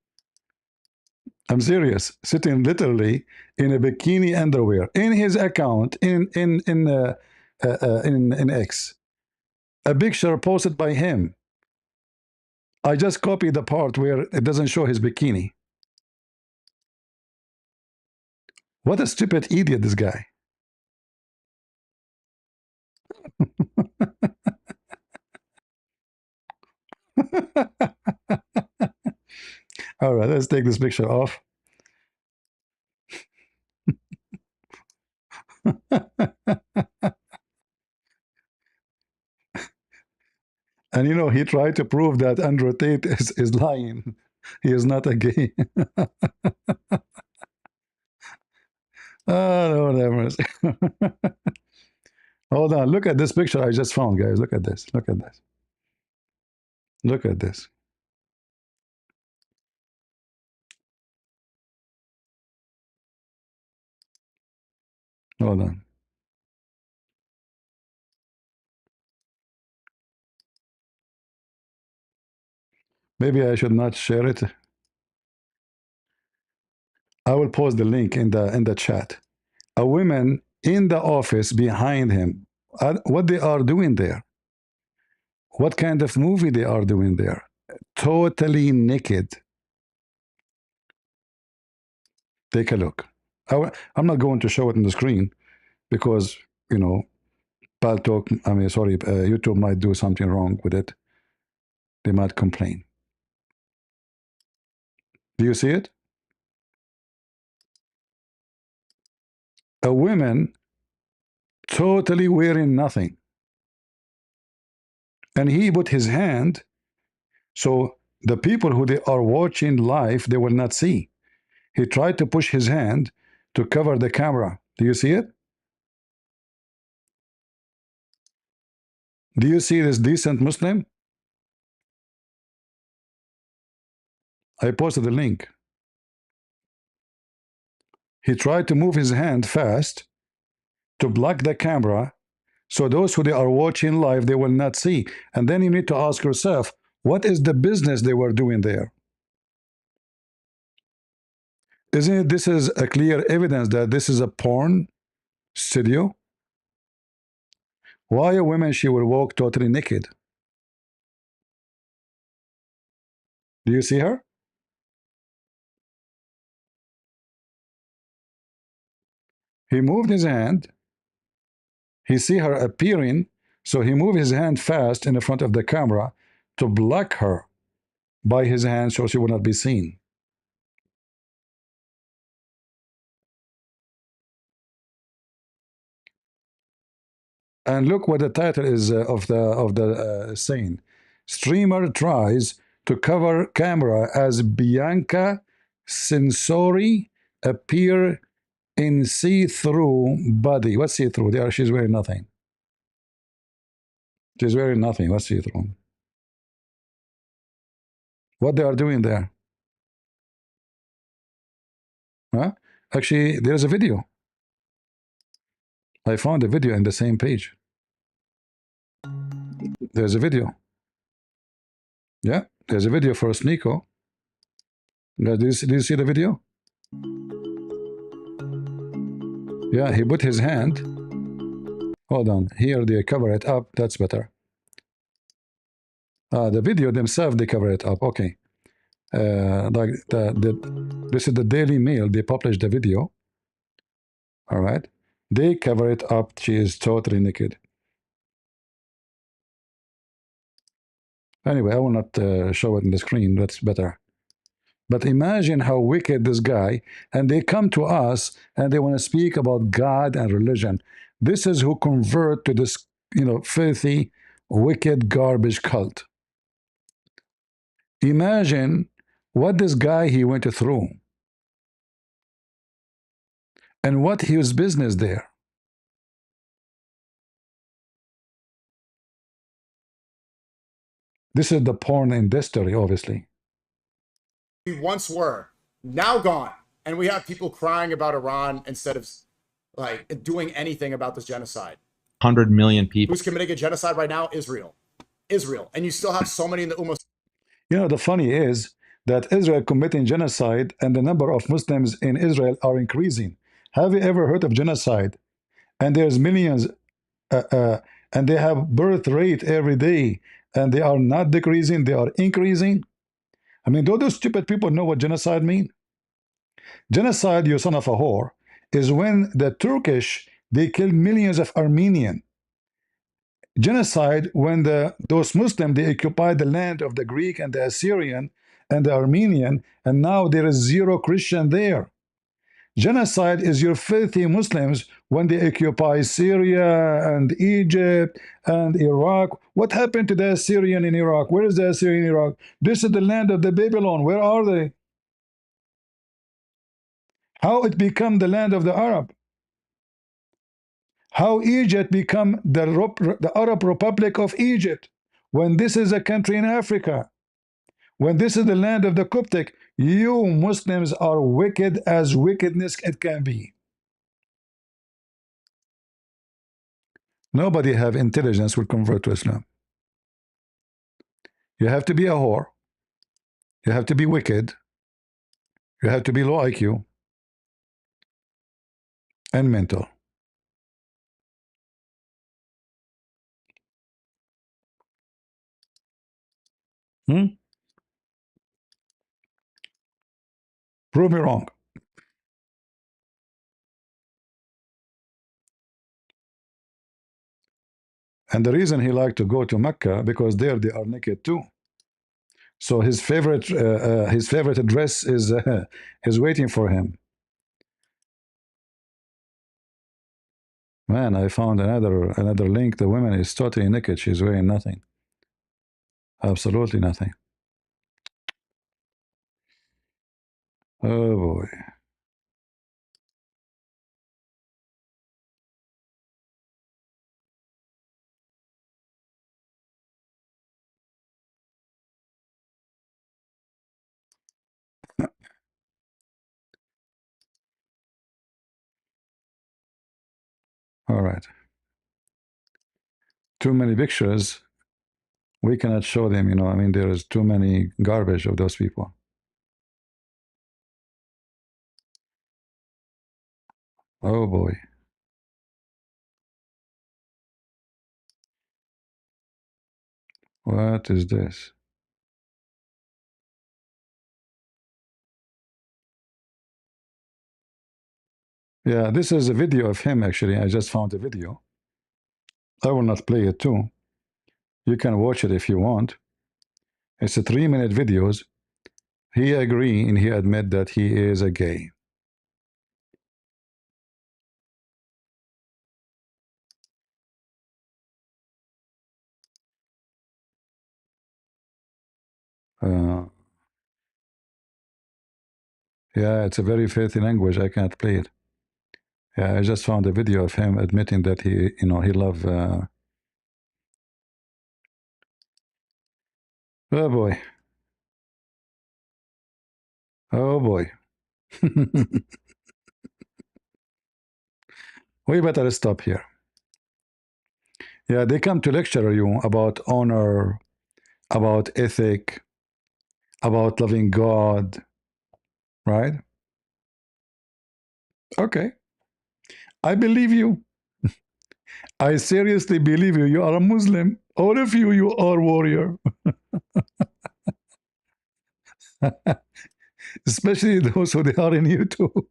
I'm serious. Sitting literally in a bikini underwear in his account in X. A picture posted by him. I just copied the part where it doesn't show his bikini. What a stupid idiot, this guy. All right, let's take this picture off. And you know, he tried to prove that Andrew Tate is lying. He is not a gay. Oh, Lord have mercy. Hold on. Look at this picture I just found, guys. Look at this. Look at this. Look at this. Hold on. Maybe I should not share it. I will post the link in the chat. A woman in the office behind him. What they are doing there? What kind of movie they are doing there? Totally naked. Take a look. I'm not going to show it on the screen because, you know, YouTube might do something wrong with it. They might complain. Do you see it? A woman totally wearing nothing. And he put his hand, so the people who they are watching live, they will not see. He tried to push his hand to cover the camera. Do you see it? Do you see this decent Muslim? I posted the link. He tried to move his hand fast to block the camera, so those who they are watching live, they will not see. And then you need to ask yourself, what is the business they were doing there? Isn't it, this is a clear evidence that this is a porn studio? Why a woman, she will walk totally naked? Do you see her? He moved his hand. He see her appearing, so he moved his hand fast in the front of the camera to block her by his hand so she will not be seen. And look what the title is of the saying. Streamer tries to cover camera as Bianca Sensori appear in see-through body. What's see-through? There, she's wearing nothing. She's wearing nothing. What's see-through? What they are doing there? Huh? Actually, there's a video. I found a video in the same page. There's a video. Yeah, there's a video for SNEAKO. Do you see the video? Yeah, he put his hand. Hold on. Here they cover it up. That's better. The video themselves, they cover it up. Okay. Like this is the Daily Mail. They published the video. All right. They cover it up. She is totally naked. Anyway, I will not show it in the screen. That's better. But imagine how wicked this guy, and they come to us and they want to speak about God and religion. This is who convert to this, you know, filthy, wicked, garbage cult. Imagine what this guy he went through and what his business there. This is the porn industry, obviously. We once were, now gone. And we have people crying about Iran instead of like doing anything about this genocide. 100 million people. Who's committing a genocide right now? Israel. Israel. And you still have so many in the Ummah. You know, the funny is that Israel committing genocide and the number of Muslims in Israel are increasing. Have you ever heard of genocide? And there's millions, and they have birth rate every day, and they are not decreasing, they are increasing. I mean, don't those stupid people know what genocide mean? Genocide, you son of a whore, is when the Turkish, they killed millions of Armenian. Genocide, when those Muslims, they occupied the land of the Greek and the Assyrian and the Armenian, and now there is zero Christian there. Genocide is your filthy Muslims when they occupy Syria and Egypt and Iraq. What happened to the Assyrian in Iraq? Where is the Assyrian in Iraq? This is the land of the Babylon. Where are they? How it become the land of the Arab? How Egypt become the Arab Republic of Egypt when this is a country in Africa, when this is the land of the Coptic. You Muslims are wicked as wickedness it can be. Nobody have intelligence will convert to Islam. You have to be a whore. You have to be wicked. You have to be low IQ and mental. Prove me wrong. And the reason he liked to go to Mecca, because there they are naked too. So his favorite dress is waiting for him. Man, I found another link. The woman is totally naked. She's wearing nothing. Absolutely nothing. Oh boy. All right. Too many pictures. We cannot show them, you know. I mean, there is too many garbage of those people. Oh boy. What is this? Yeah, this is a video of him actually. I just found a video. I will not play it too. You can watch it if you want. It's a 3-minute videos. He agree and he admit that he is a gay. Yeah, it's a very filthy language. I can't play it. Yeah, I just found a video of him admitting that he, you know, he love. Oh boy. Oh boy. We better stop here. Yeah, they come to lecture you about honor, about ethic, about loving God, right? Okay. I believe you. I seriously believe you. You are a Muslim. All of you, you are warrior. Especially those who they are in YouTube.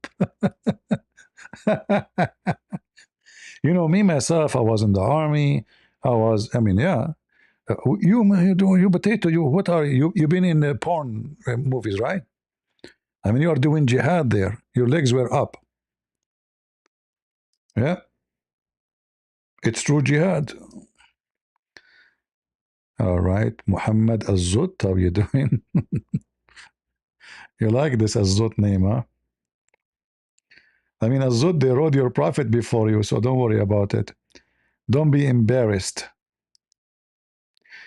You know, me myself, I was in the army. I mean, yeah. You potato, what are you? You've been in porn movies, right? I mean, you are doing jihad there. Your legs were up. Yeah. It's true jihad. All right. Muhammad Azut, how you doing? You like this Azut name, huh? I mean, Azut, they wrote your prophet before you, so don't worry about it. Don't be embarrassed.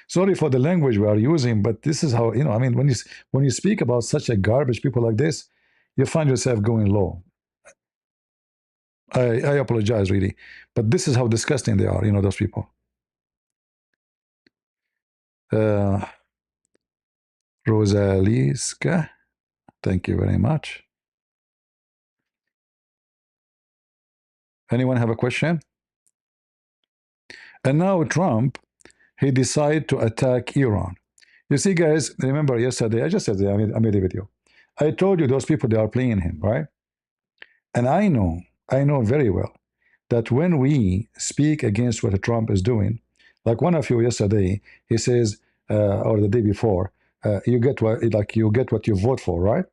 Sorry for the language we are using, but this is how, you know, I mean, when you speak about such a garbage people like this, you find yourself going low. I apologize, really. But this is how disgusting they are, you know, those people. Rosaliska, thank you very much. Anyone have a question? And now Trump, he decided to attack Iran. You see, guys, remember yesterday, I just said I made a video. I told you those people, they are playing him, right? And I know very well that when we speak against what Trump is doing, like one of you yesterday, he says, or the day before, you get what you vote for, right?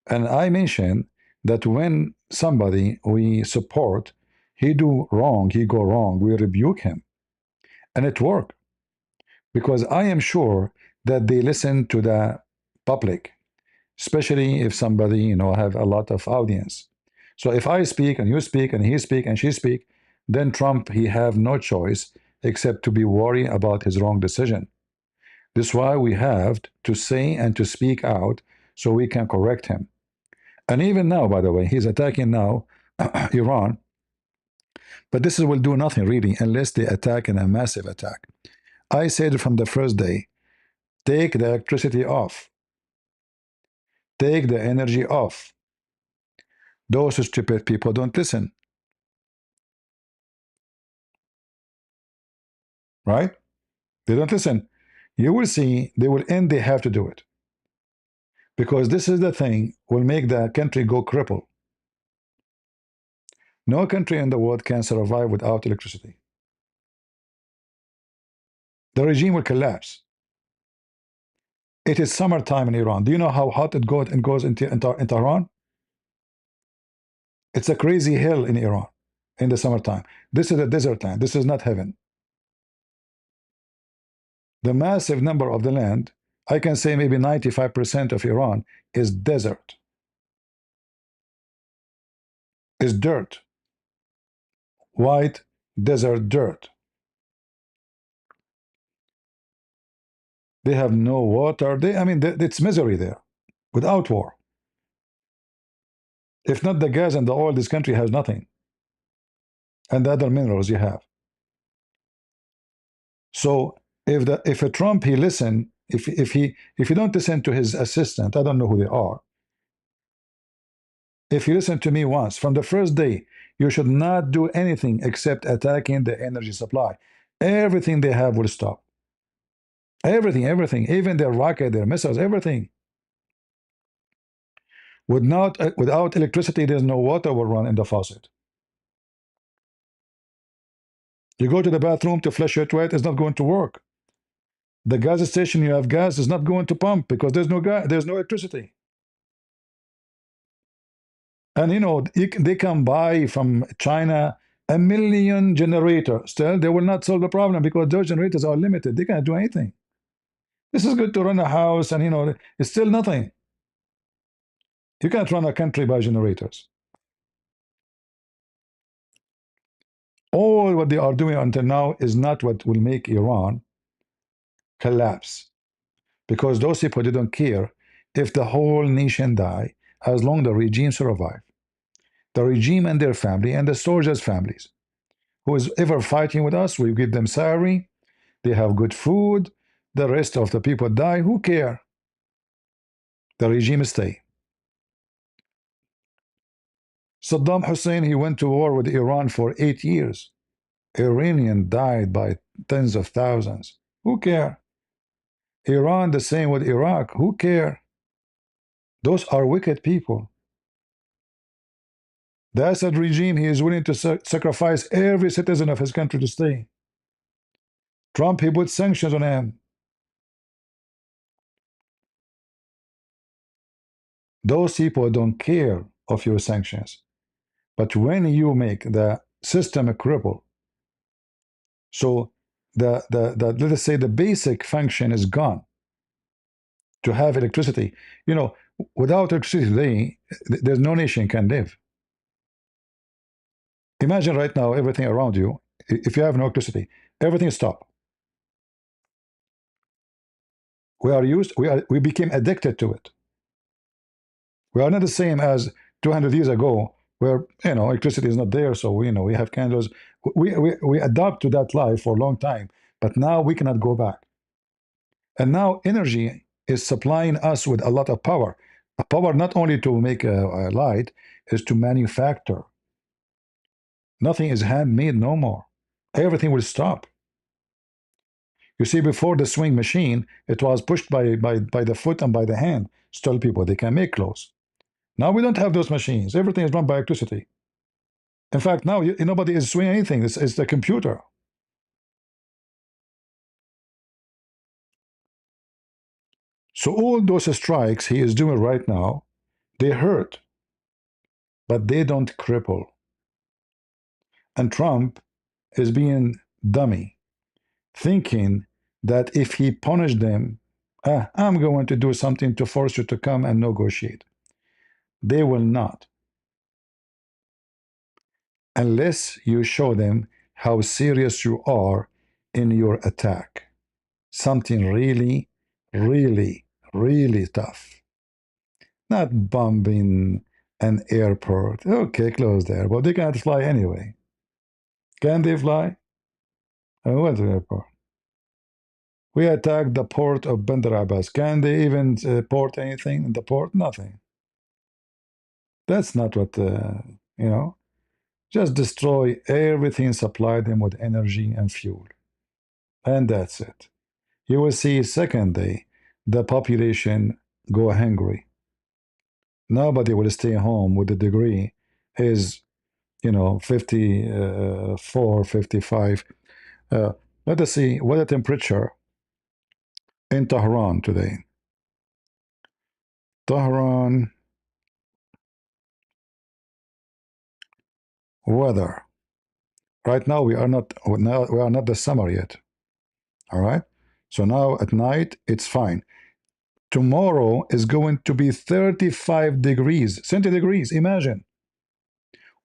And I mentioned that when somebody we support, he do wrong, he go wrong, we rebuke him. And it worked. Because I am sure that they listen to the public, especially if somebody, you know, have a lot of audience. So if I speak and you speak and he speak and she speak, then Trump, he have no choice except to be worried about his wrong decision. This is why we have to say and to speak out so we can correct him. And even now, by the way, he's attacking now Iran, but this will do nothing really unless they attack in a massive attack. I said from the first day, take the electricity off, take the energy off. Those stupid people don't listen, right? They don't listen. You will see they will end, they have to do it. Because this is the thing will make the country go cripple. No country in the world can survive without electricity. The regime will collapse. It is summertime in Iran. Do you know how hot it goes in Tehran? It's a crazy hell in Iran in the summertime. This is a desert land. This is not heaven. The massive number of the land, I can say maybe 95% of Iran is desert. Is dirt. White desert dirt. They have no water. It's misery there without war. If not the gas and the oil, this country has nothing. And the other minerals you have. So if a Trump, he listen, if you don't listen to his assistant, I don't know who they are. If you listen to me once, from the first day, you should not do anything except attacking the energy supply. Everything they have will stop. Everything, even their rocket, their missiles, everything. Without electricity, there's no water will run in the faucet. You go to the bathroom to flush your toilet, it's not going to work. The gas station, you have gas, is not going to pump because there's no gas, there's no electricity. And you know, they can buy from China 1 million generators. Still, they will not solve the problem because those generators are limited. They can't do anything. This is good to run a house, and you know, it's still nothing. You can't run a country by generators. All what they are doing until now is not what will make Iran collapse. Because those people, they don't care if the whole nation die, as long the regime survive. The regime and their family and the soldiers' families. Who is ever fighting with us, we give them salary, they have good food, the rest of the people die, who care? The regime stay. Saddam Hussein, he went to war with Iran for 8 years. Iranian died by tens of thousands. Who care? Iran, the same with Iraq. Who care? Those are wicked people. The Assad regime, he is willing to sacrifice every citizen of his country to stay. Trump, he put sanctions on him. Those people don't care of your sanctions. But when you make the system a cripple, so let us say the basic function is gone, to have electricity. You know, without electricity today, there's no nation can live. Imagine right now everything around you, if you have no electricity, everything stop. We became addicted to it. We are not the same as 200 years ago, where you know electricity is not there, so we have candles. We adapt to that life for a long time, but now we cannot go back. And now energy is supplying us with a lot of power. A power not only to make a light, is to manufacture. Nothing is handmade no more. Everything will stop. You see, before the swing machine, it was pushed by the foot and by the hand. Still, people, they can make clothes. Now we don't have those machines. Everything is run by electricity. In fact, now nobody is swinging anything. It's the computer. So all those strikes he is doing right now, they hurt, but they don't cripple. And Trump is being dummy, thinking that if he punished them, I'm going to do something to force you to come and negotiate. They will not. unless you show them how serious you are in your attack. Something really, really, really tough. Not bombing an airport. Okay, close the airport. They can't fly anyway. Can they fly? What's the airport? We attacked the port of Bandar Abbas. Can they even port anything in the port? Nothing. That's not what, you know. Just destroy everything, supply them with energy and fuel. And that's it. You will see second day, the population go hungry. Nobody will stay home with the degree is, 54, 55. Let us see what the temperature in Tehran today. Tehran weather. Right now we are not the summer yet. All right. So now at night it's fine. Tomorrow is going to be 35 degrees centigrade. Imagine.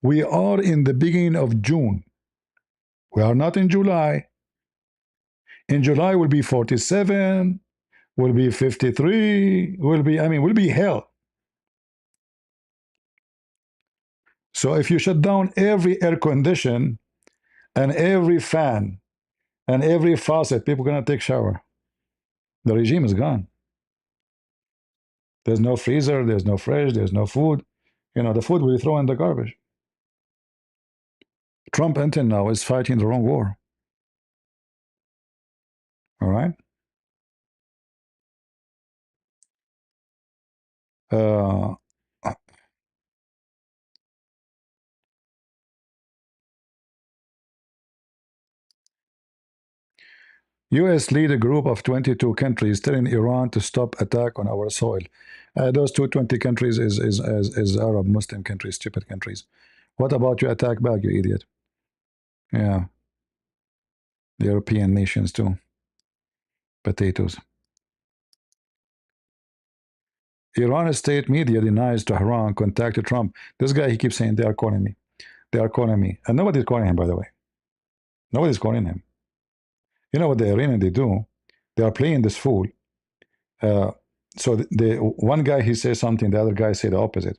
We are in the beginning of June. We are not in July. In July will be 47, will be 53, will be hell. So if you shut down every air condition and every fan and every faucet, people are going to take shower. The regime is gone. There's no freezer, there's no fridge, there's no food. The food will be thrown in the garbage. Trump until now is fighting the wrong war. All right? U.S. lead a group of 22 countries telling Iran to stop attack on our soil. Those 20 countries is Arab Muslim countries, stupid countries. What about you attack back, you idiot? Yeah. The European nations too. Potatoes. Iran state media denies Tehran contacted Trump. This guy, he keeps saying they are calling me. They are calling me. And nobody's calling him, by the way. Nobody's calling him. You know what the Iranian they do? They are playing this fool. So the one guy, he says something, the other guy say the opposite.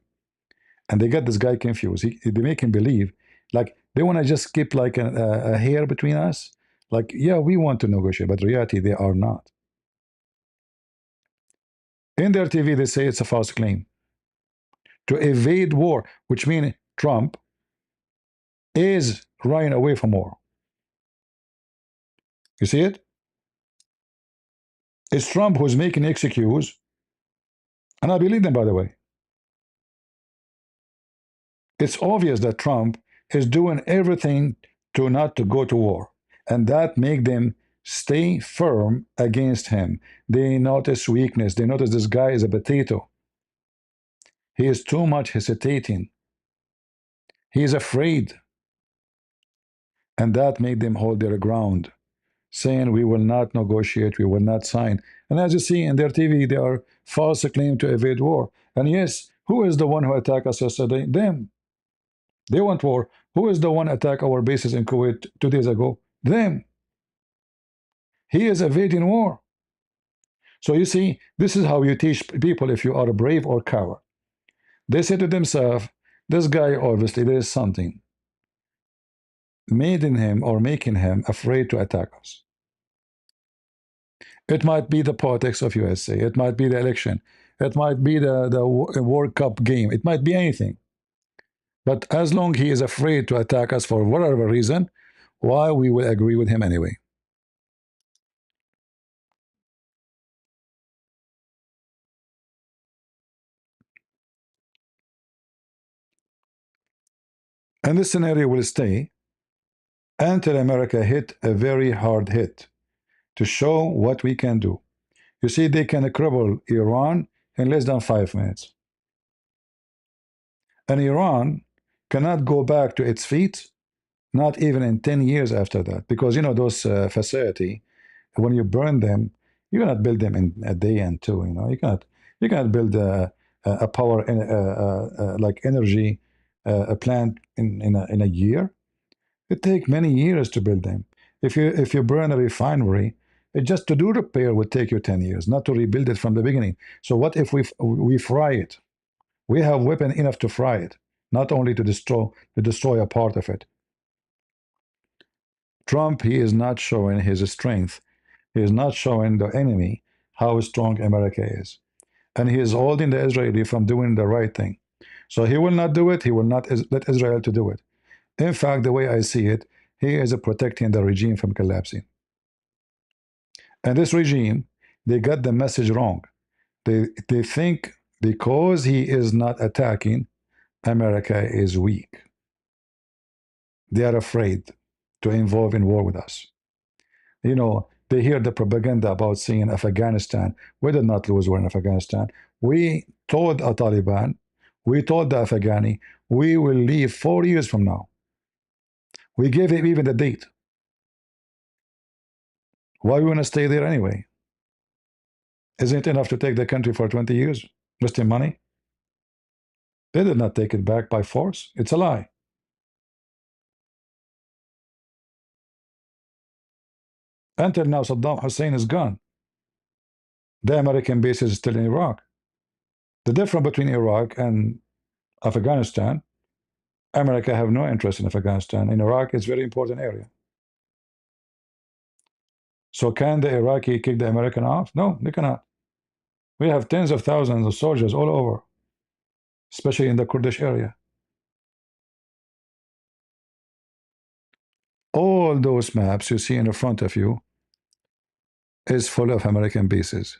And they get this guy confused. They make him believe, like, they want to just keep like a hair between us. Like, yeah, we want to negotiate, but in reality, they are not. In their TV, they say it's a false claim. To evade war, which means Trump is running away from war. You see it? It's Trump who's making excuse, and I believe them, by the way. It's obvious that Trump is doing everything to not to go to war, and that make them stay firm against him. They notice weakness. They notice this guy is a potato. He is too much hesitating. He is afraid, and that made them hold their ground, saying we will not negotiate, we will not sign. And as you see in their TV, they are false claim to evade war. And yes, who is the one who attacked us yesterday? Them. They want war. Who is the one attack our bases in Kuwait 2 days ago? Them. He is evading war. So you see, this is how you teach people if you are brave or coward. They say to themselves, this guy, obviously there is something made in him or making him afraid to attack us. It might be the politics of USA. It might be the election. It might be the World Cup game. It might be anything. But as long he is afraid to attack us for whatever reason, why we will agree with him anyway. And this scenario will stay until America hit a very hard hit to show what we can do. You see, they can cripple Iran in less than 5 minutes. And Iran cannot go back to its feet, not even in 10 years after that. Because, those facility, when you burn them, you cannot build them in a day and two. You cannot build a power like energy a plant in a year? It takes many years to build them. If you burn a refinery, just to do repair would take you 10 years, not to rebuild it from the beginning. So what if we fry it? We have weapon enough to fry it, not only to destroy a part of it. Trump, he is not showing his strength. He is not showing the enemy how strong America is. And he is holding the Israeli from doing the right thing. So he will not do it. He will not let Israel to do it. In fact, the way I see it, he is protecting the regime from collapsing. And this regime, they got the message wrong. They think because he is not attacking, America is weak. They are afraid to involve in war with us. You know, they hear the propaganda about seeing Afghanistan. We did not lose war in Afghanistan. We told the Taliban, we told the Afghani, we will leave 4 years from now. We gave him even the date. Why we want to stay there anyway? Isn't it enough to take the country for 20 years, wasting money? They did not take it back by force. It's a lie. Until now, Saddam Hussein is gone. The American base is still in Iraq. The difference between Iraq and Afghanistan, America have no interest in Afghanistan. In Iraq, it's a very important area. So can the Iraqi kick the American off? No, they cannot. We have tens of thousands of soldiers all over, especially in the Kurdish area. All those maps you see in front of you is full of American bases.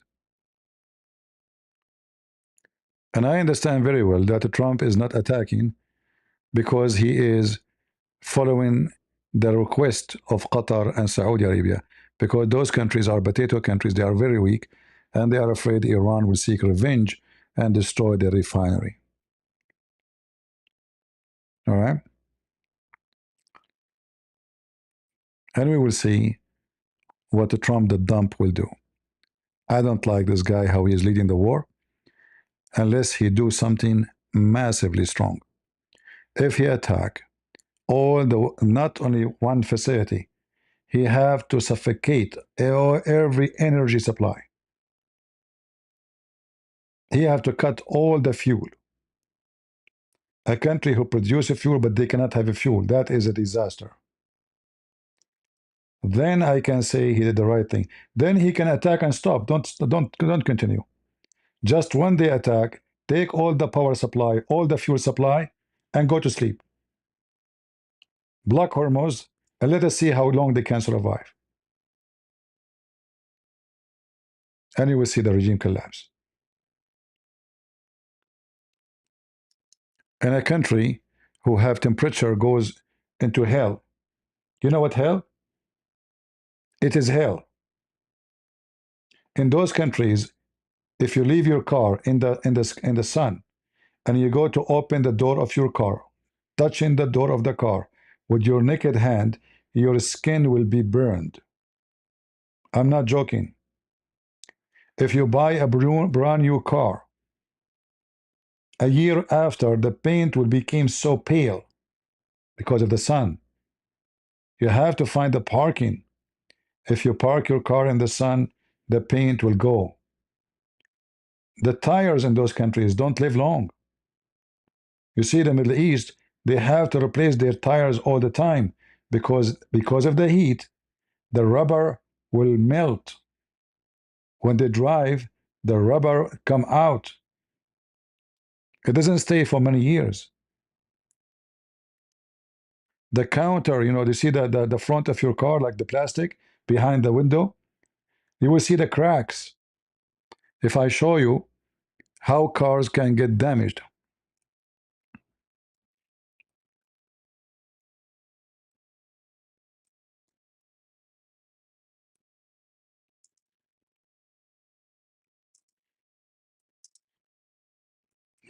And I understand very well that Trump is not attacking because he is following the request of Qatar and Saudi Arabia, because those countries are potato countries. They are very weak, and they are afraid Iran will seek revenge and destroy their refinery. All right? And we will see what the Trump the dump will do. I don't like this guy, how he is leading the war, unless he do something massively strong. If he attack not only one facility, he have to suffocate every energy supply. He have to cut all the fuel. A country who produces fuel but they cannot have a fuel, that is a disaster. Then I can say he did the right thing. Then he can attack and stop. Don't continue. Just when they attack, take all the power supply, all the fuel supply, and go to sleep. Block Hormuz, and let us see how long they can survive. And you will see the regime collapse. In a country who have temperature goes into hell. You know what hell? It is hell. In those countries, if you leave your car in the sun and you go to open the door of your car, touching the door of the car with your naked hand, your skin will be burned. I'm not joking. If you buy a brand new car, a year after, the paint will become so pale because of the sun. You have to find the parking. If you park your car in the sun, the paint will go. The tires in those countries don't live long. You see, the Middle East, they have to replace their tires all the time because of the heat, the rubber will melt. When they drive, the rubber come out. It doesn't stay for many years. The counter, you know, you see the front of your car, like the plastic behind the window, you will see the cracks. If I show you how cars can get damaged.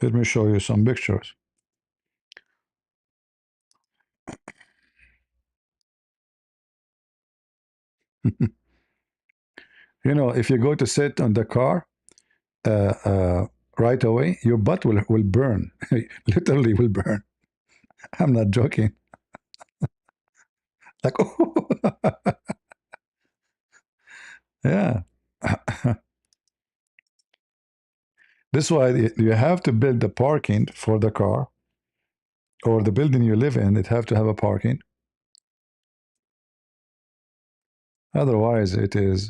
Let me show you some pictures. You know, if you go to sit on the car, right away, your butt will burn. Literally will burn. I'm not joking. Like, oh. Yeah. This is why you have to build the parking for the car, or the building you live in, it have to have a parking. Otherwise, it is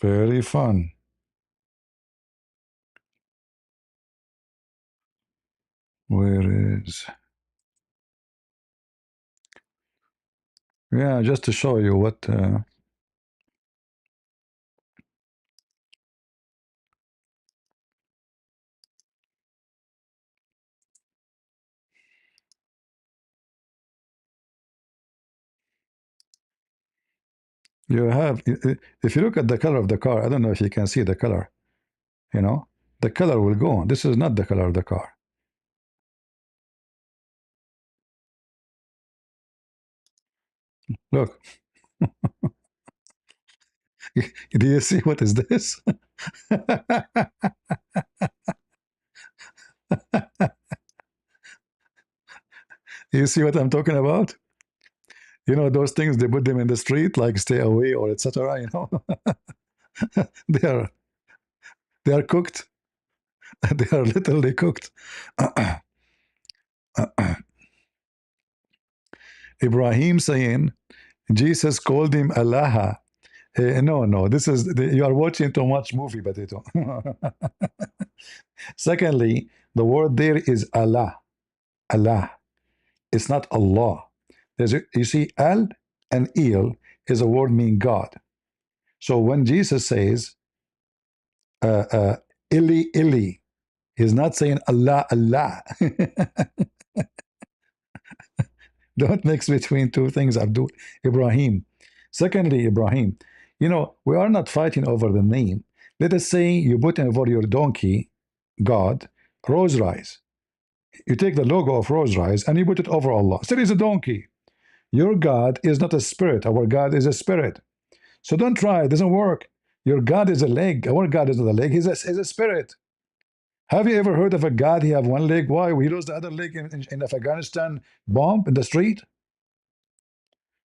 very fun. Where is... Yeah, just to show you what... you have... If you look at the color of the car, I don't know if you can see the color. You know, the color will go on. This is not the color of the car. Look. Do you see what is this? You see what I'm talking about? You know those things, they put them in the street, like stay away or etc. You know, they are cooked. They are literally cooked. Ibrahim saying Jesus called him Allah. No, this is you are watching too much movie, Potato. Secondly, the word there is Allah. Allah. It's not Allah. You see, al and il is a word meaning God. So when Jesus says Ili, Ili, he's not saying Allah, Allah. Don't mix between two things, Abdul Ibrahim. Secondly, Ibrahim, you know, we are not fighting over the name. Let us say you put over your donkey, God, Rose Rise. You take the logo of Rose Rise and you put it over Allah. So it is a donkey. Your God is not a spirit. Our God is a spirit. So don't try. It doesn't work. Your God is a leg. Our God is not a leg. He's a spirit. Have you ever heard of a God? He have one leg. Why? We lost the other leg in Afghanistan bomb in the street.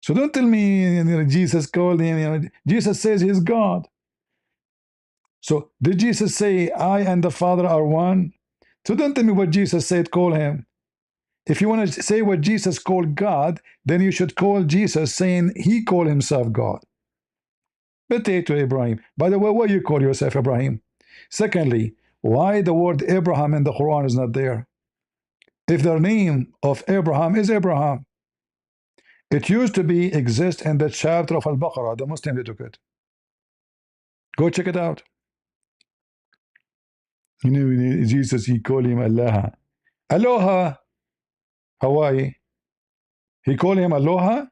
So don't tell me, you know, Jesus called him. You know, Jesus says he's God. So did Jesus say I and the Father are one? So don't tell me what Jesus said. Call him. If you want to say what Jesus called God, then you should call Jesus saying he called himself God. Potato Ibrahim. By the way, why you call yourself Ibrahim? Secondly, why the word Abraham in the Quran is not there? If the name of Abraham is Abraham, it used to be exist in the chapter of Al-Baqarah. The Muslim they took it. Go check it out. You know, Jesus, he called him Allah. Aloha, Hawaii. He called him Aloha.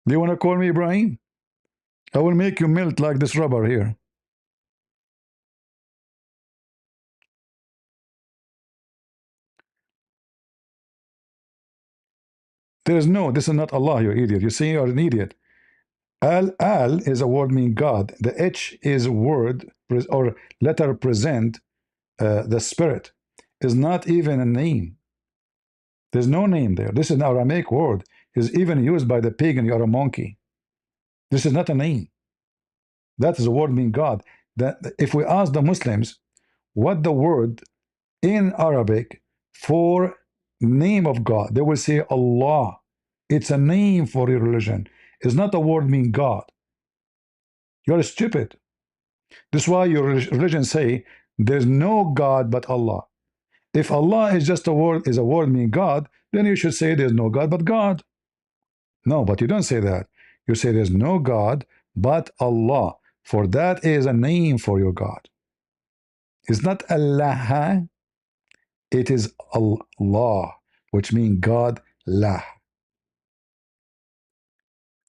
Do you want to call me Ibrahim? I will make you melt like this rubber here. There is no, this is not Allah, you idiot. You see, you're an idiot. Al is a word meaning God. The H is word or letter present the spirit. Is not even a name. There's no name there. This is an Aramaic word. Is even used by the pagan. You're a monkey. This is not a name. That is a word meaning God. That if we ask the Muslims what the word in Arabic for name of God, they will say Allah. It's a name for your religion. It's not a word meaning God. You're stupid. This is why your religion say there's no God but Allah. If Allah is just a word meaning God, then you should say there's no God but God. No, but you don't say that. You say there's no God but Allah, for that is a name for your God. It's not Allah, it is Allah, which means God lah.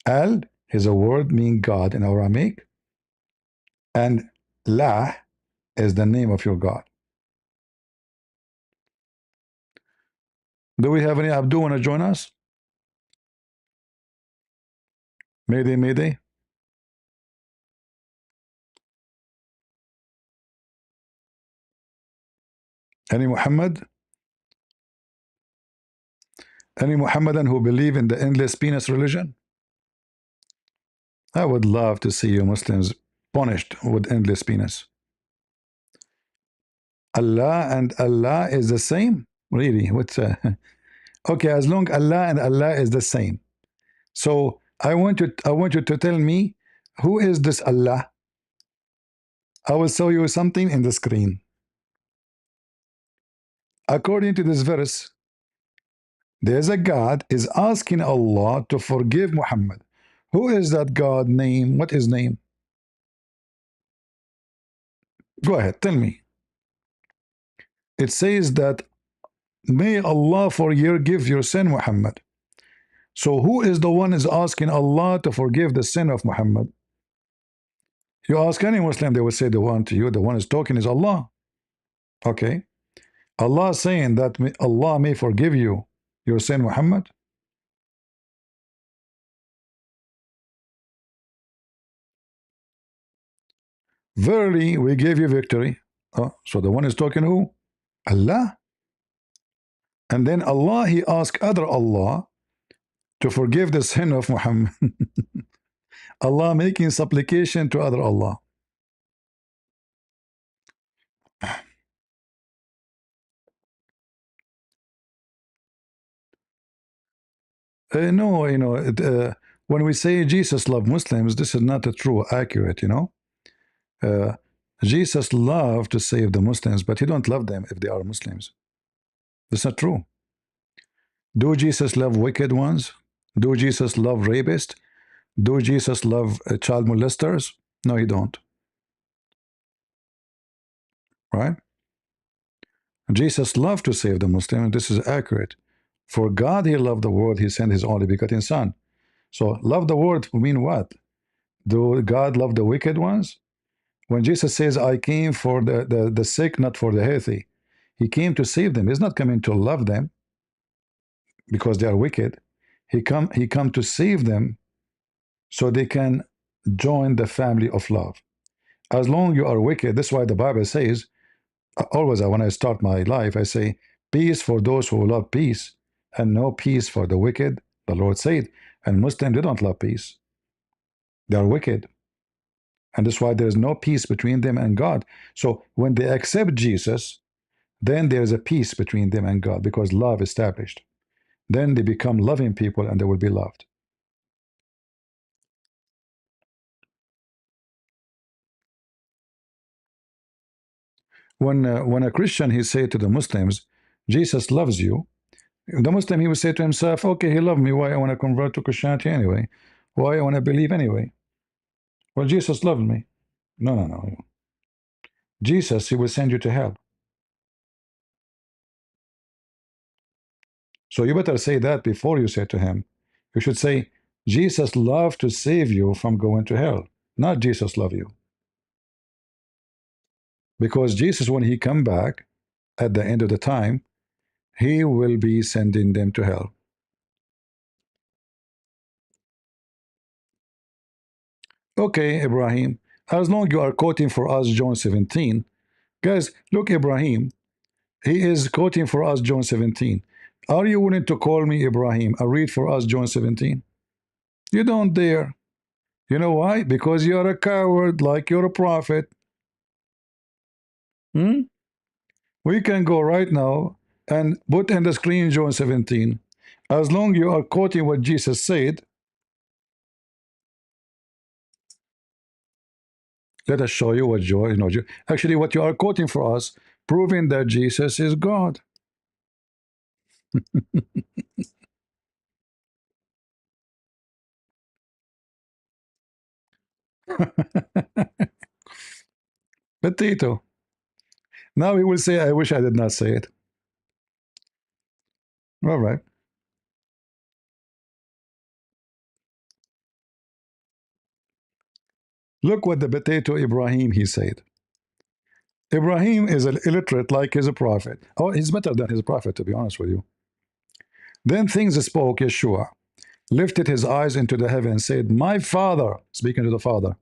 Al is a word meaning God in Aramaic, and lah is the name of your God. Do we have any Abdul want to join us? Mayday, Mayday. Any Muhammad? Any Muhammadan who believe in the endless penis religion? I would love to see you Muslims punished with endless penis. Allah and Allah is the same? Really? What's okay, as long Allah and Allah is the same. So I want you to tell me, who is this Allah? I will show you something in the screen. According to this verse, there's a God is asking Allah to forgive Muhammad. Who is that God name? What is name? Go ahead, tell me. It says that may Allah forgive your sin, Muhammad. So who is the one is asking Allah to forgive the sin of Muhammad? You ask any Muslim, they will say the one to you, the one is talking is Allah. Okay. Allah saying that Allah may forgive you your sin, Muhammad. Verily, we gave you victory. Oh, so the one is talking who? Allah. And then Allah, he asked other Allah to forgive the sin of Muhammad. Allah making supplication to other Allah. No, when we say Jesus loved Muslims, this is not a true, accurate, Jesus loved to save the Muslims, but he don't love them if they are Muslims. That's not true. Do Jesus love wicked ones? Do Jesus love rapists? Do Jesus love child molesters? No, he don't. Right? Jesus loved to save the Muslims. This is accurate. For God, he loved the world. He sent his only begotten son. So love the world mean what? Do God love the wicked ones? When Jesus says, I came for the sick, not for the healthy, he came to save them. He's not coming to love them because they are wicked. He come to save them so they can join the family of love. As long you are wicked, that's why the Bible says, always when I start my life, I say, peace for those who love peace, and no peace for the wicked, the Lord said. And Muslims, they don't love peace. They are wicked. And that's why there is no peace between them and God. So when they accept Jesus, then there is a peace between them and God, because love established. Then they become loving people and they will be loved. When a Christian, he say to the Muslims, Jesus loves you, the Muslim, he would say to himself, okay, he loved me. Why I want to convert to Christianity anyway? Why I want to believe anyway? Well, Jesus loved me. No. Jesus, he will send you to hell. So you better say that before you say to him. You should say, Jesus loved to save you from going to hell, not Jesus love you. Because Jesus, when he come back at the end of the time, he will be sending them to hell. Okay, Ibrahim, as long you are quoting for us John 17, guys, look, Ibrahim, he is quoting for us John 17. Are you willing to call me Ibrahim and read for us John 17? You don't dare. You know why? Because you're a coward, like you're a prophet. We can go right now and put in the screen John 17. As long you are quoting what Jesus said, let us show you what actually what you are quoting for us, proving that Jesus is God. Potato. Now he will say, I wish I did not say it. All right. Look what the potato Ibrahim, he said. Ibrahim is an illiterate like his prophet. Oh, he's better than his prophet, to be honest with you. Then things spoke Yeshua, lifted his eyes into the heaven and said, my Father, speaking to the Father.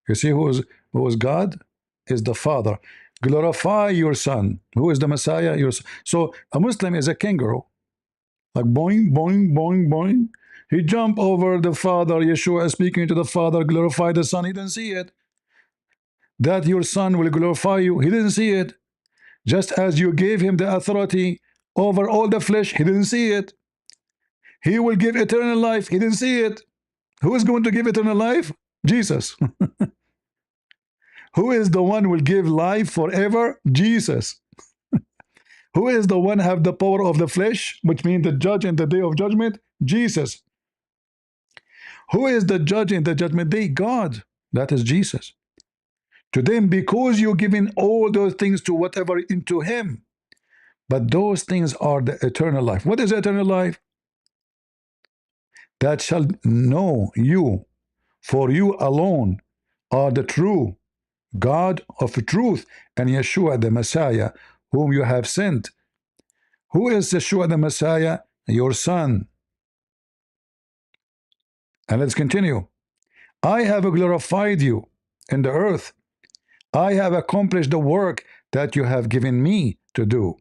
You see who is God? Is the Father. glorify your son. Who is the Messiah? Your son. So a Muslim is a kangaroo, like boing, boing, boing, boing. He jumped over the Father. Yeshua is speaking to the Father, glorify the Son. He didn't see it. That your Son will glorify you. He didn't see it. Just as you gave him the authority over all the flesh, he didn't see it. He will give eternal life. He didn't see it. Who is going to give eternal life? Jesus. Who is the one who will give life forever? Jesus. Who is the one have the power of the flesh, which means the judge in the day of judgment? Jesus. Who is the judge in the judgment day? God. That is Jesus. To them, because you're giving all those things to whatever into him, but those things are the eternal life. What is eternal life? That shall know you, for you alone are the true God of truth, and Yeshua the Messiah, whom you have sent. Who is Yeshua the Messiah? Your son. And let's continue. I have glorified you in the earth. I have accomplished the work that you have given me to do.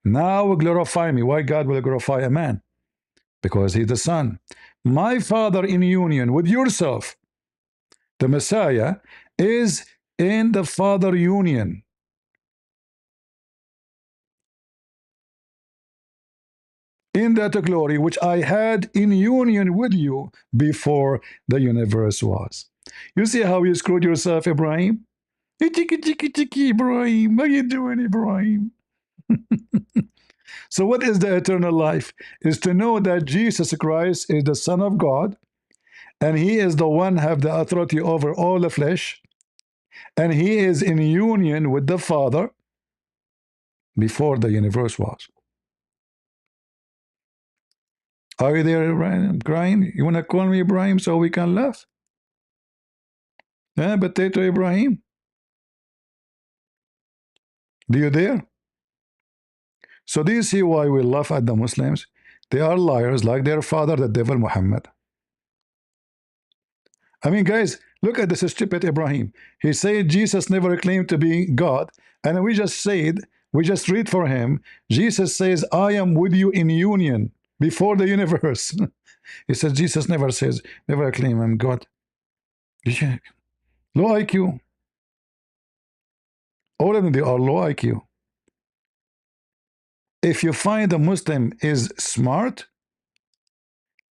Now glorify me. Why God will glorify a man? Because he's the son. My Father in union with yourself, the Messiah, is in the Father union. In that glory which I had in union with you before the universe was. You see how you screwed yourself, Ibrahim? Ibrahim, how you doing, Ibrahim? So what is the eternal life? Is to know that Jesus Christ is the Son of God, and he is the one have the authority over all the flesh, and he is in union with the Father before the universe was. Are you there, Ibrahim? You want to call me Ibrahim so we can laugh? Potato Ibrahim? Do you there? So do you see why we laugh at the Muslims? They are liars like their father, the devil Muhammad. I mean, guys, look at this stupid Ibrahim. He said Jesus never claimed to be God, and we just read for him. Jesus says, I am with you in union before the universe. He says Jesus never claim I'm God. Low IQ. All of them, they are low IQ. If you find a Muslim is smart,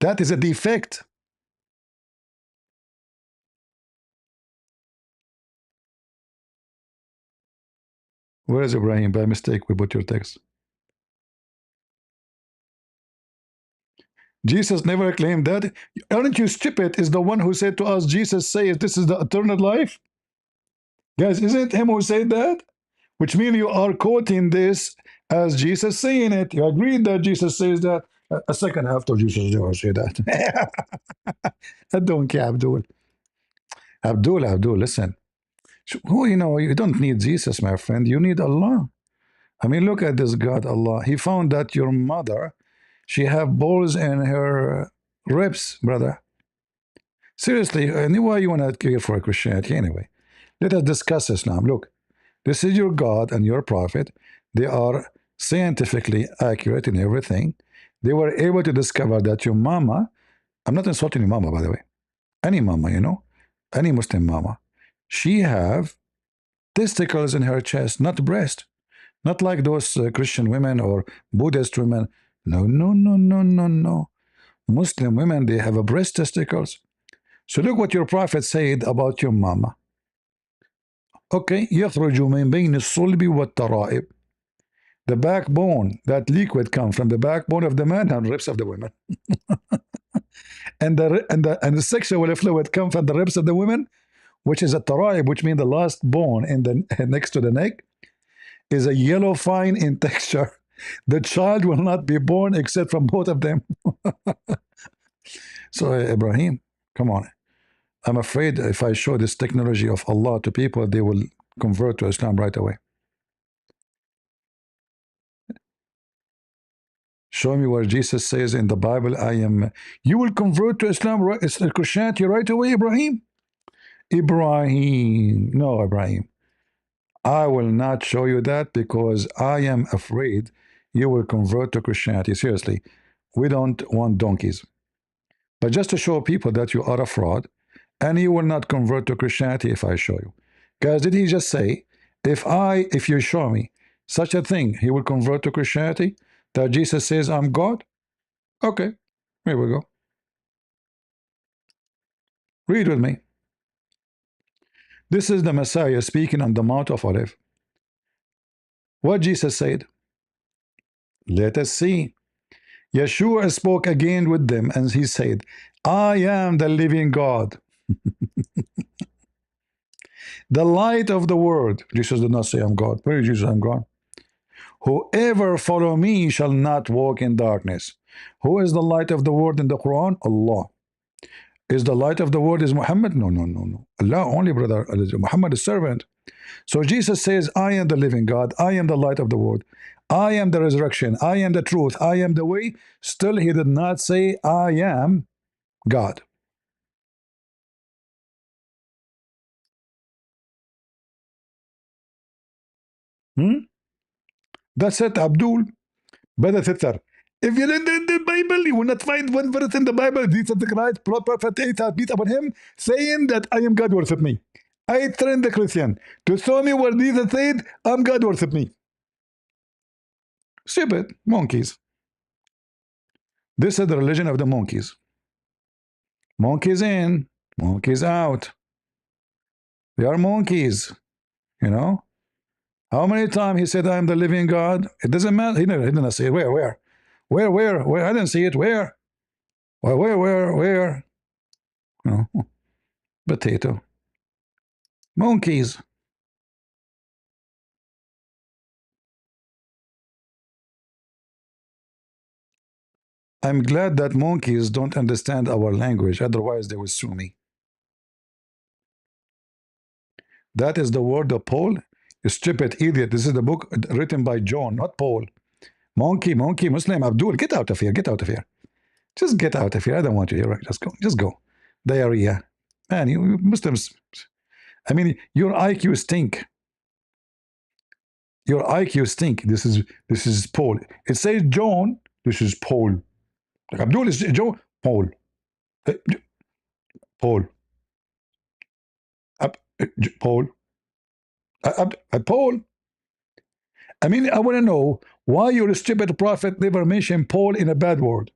that is a defect. Where is Ibrahim? By mistake, we put your text. Jesus never claimed that. Aren't you stupid? Is the one who said to us, Jesus says this is the eternal life? Guys, isn't it him who said that? Which means you are quoting this as Jesus saying it. You agree that Jesus says that? A second after Jesus never said that. I don't care, Abdul. Abdul, listen. Who, you don't need Jesus, my friend. You need Allah. I mean, look at this God, Allah. He found that your mother, she have balls in her ribs, brother. Seriously, why you want to care for Christianity anyway? Let us discuss Islam. Look, this is your God and your prophet. They are scientifically accurate in everything. They were able to discover that your mama, I'm not insulting your mama, by the way, any mama, any Muslim mama, she have testicles in her chest, not breast. Not like those Christian women or Buddhist women. No. Muslim women, they have a breast testicles. So look what your prophet said about your mama. Okay, يخرج من بين الصلب والترائب. The backbone, that liquid comes from the backbone of the man and ribs of the women. and the sexual fluid comes from the ribs of the women, which is a taraib, which means the last bone in the next to the neck, is a yellow fine in texture. The child will not be born except from both of them. So Ibrahim, come on. I'm afraid if I show this technology of Allah to people, they will convert to Islam right away. Show me where Jesus says in the Bible, you will convert to Islam, Christianity right away, Ibrahim? No, Ibrahim. I will not show you that because I am afraid you will convert to Christianity. Seriously, we don't want donkeys. But just to show people that you are a fraud, and you will not convert to Christianity if I show you. Guys, did he just say, if you show me such a thing, he will convert to Christianity? That Jesus says, I'm God? Okay, here we go. Read with me. This is the Messiah speaking on the Mount of Olives. What Jesus said? Let us see. Yeshua spoke again with them, and he said, I am the living God, the light of the world. Jesus did not say, I'm God. Where is Jesus? I'm God. Whoever follow me shall not walk in darkness. Who is the light of the world in the Quran? Allah. Is the light of the world is Muhammad? No, no, no, no. Allah only, brother. Muhammad is servant. So Jesus says, I am the living God. I am the light of the world. I am the resurrection. I am the truth. I am the way. Still, he did not say, I am God. That's it, Abdul. Brother sister. If you read the Bible, you will not find one verse in the Bible. Jesus Christ, prophet Isa, peace upon him, saying that I am God, worship me. I train the Christian to show me where Jesus said, I'm God, worship me. Stupid monkeys. This is the religion of the monkeys. Monkeys in, monkeys out. They are monkeys, you know. How many times he said, I am the living God? It doesn't matter. He didn't say it. Where? I didn't see it. Where? Where? No. Potato. Monkeys. I'm glad that monkeys don't understand our language, otherwise they will sue me. That is the word of Paul. You stupid idiot. This is the book written by John, not Paul. Monkey, Muslim, Abdul, get out of here, get out of here. Just get out of here. I don't want you here. Just go. Diarrhea. Man, you Muslims, I mean, your IQ stink. Your IQ stink. This is Paul. It says John. This is Paul. Abdul is John. Paul. Paul. Paul. Paul. I mean, I want to know why your stupid prophet never mentioned Paul in a bad word.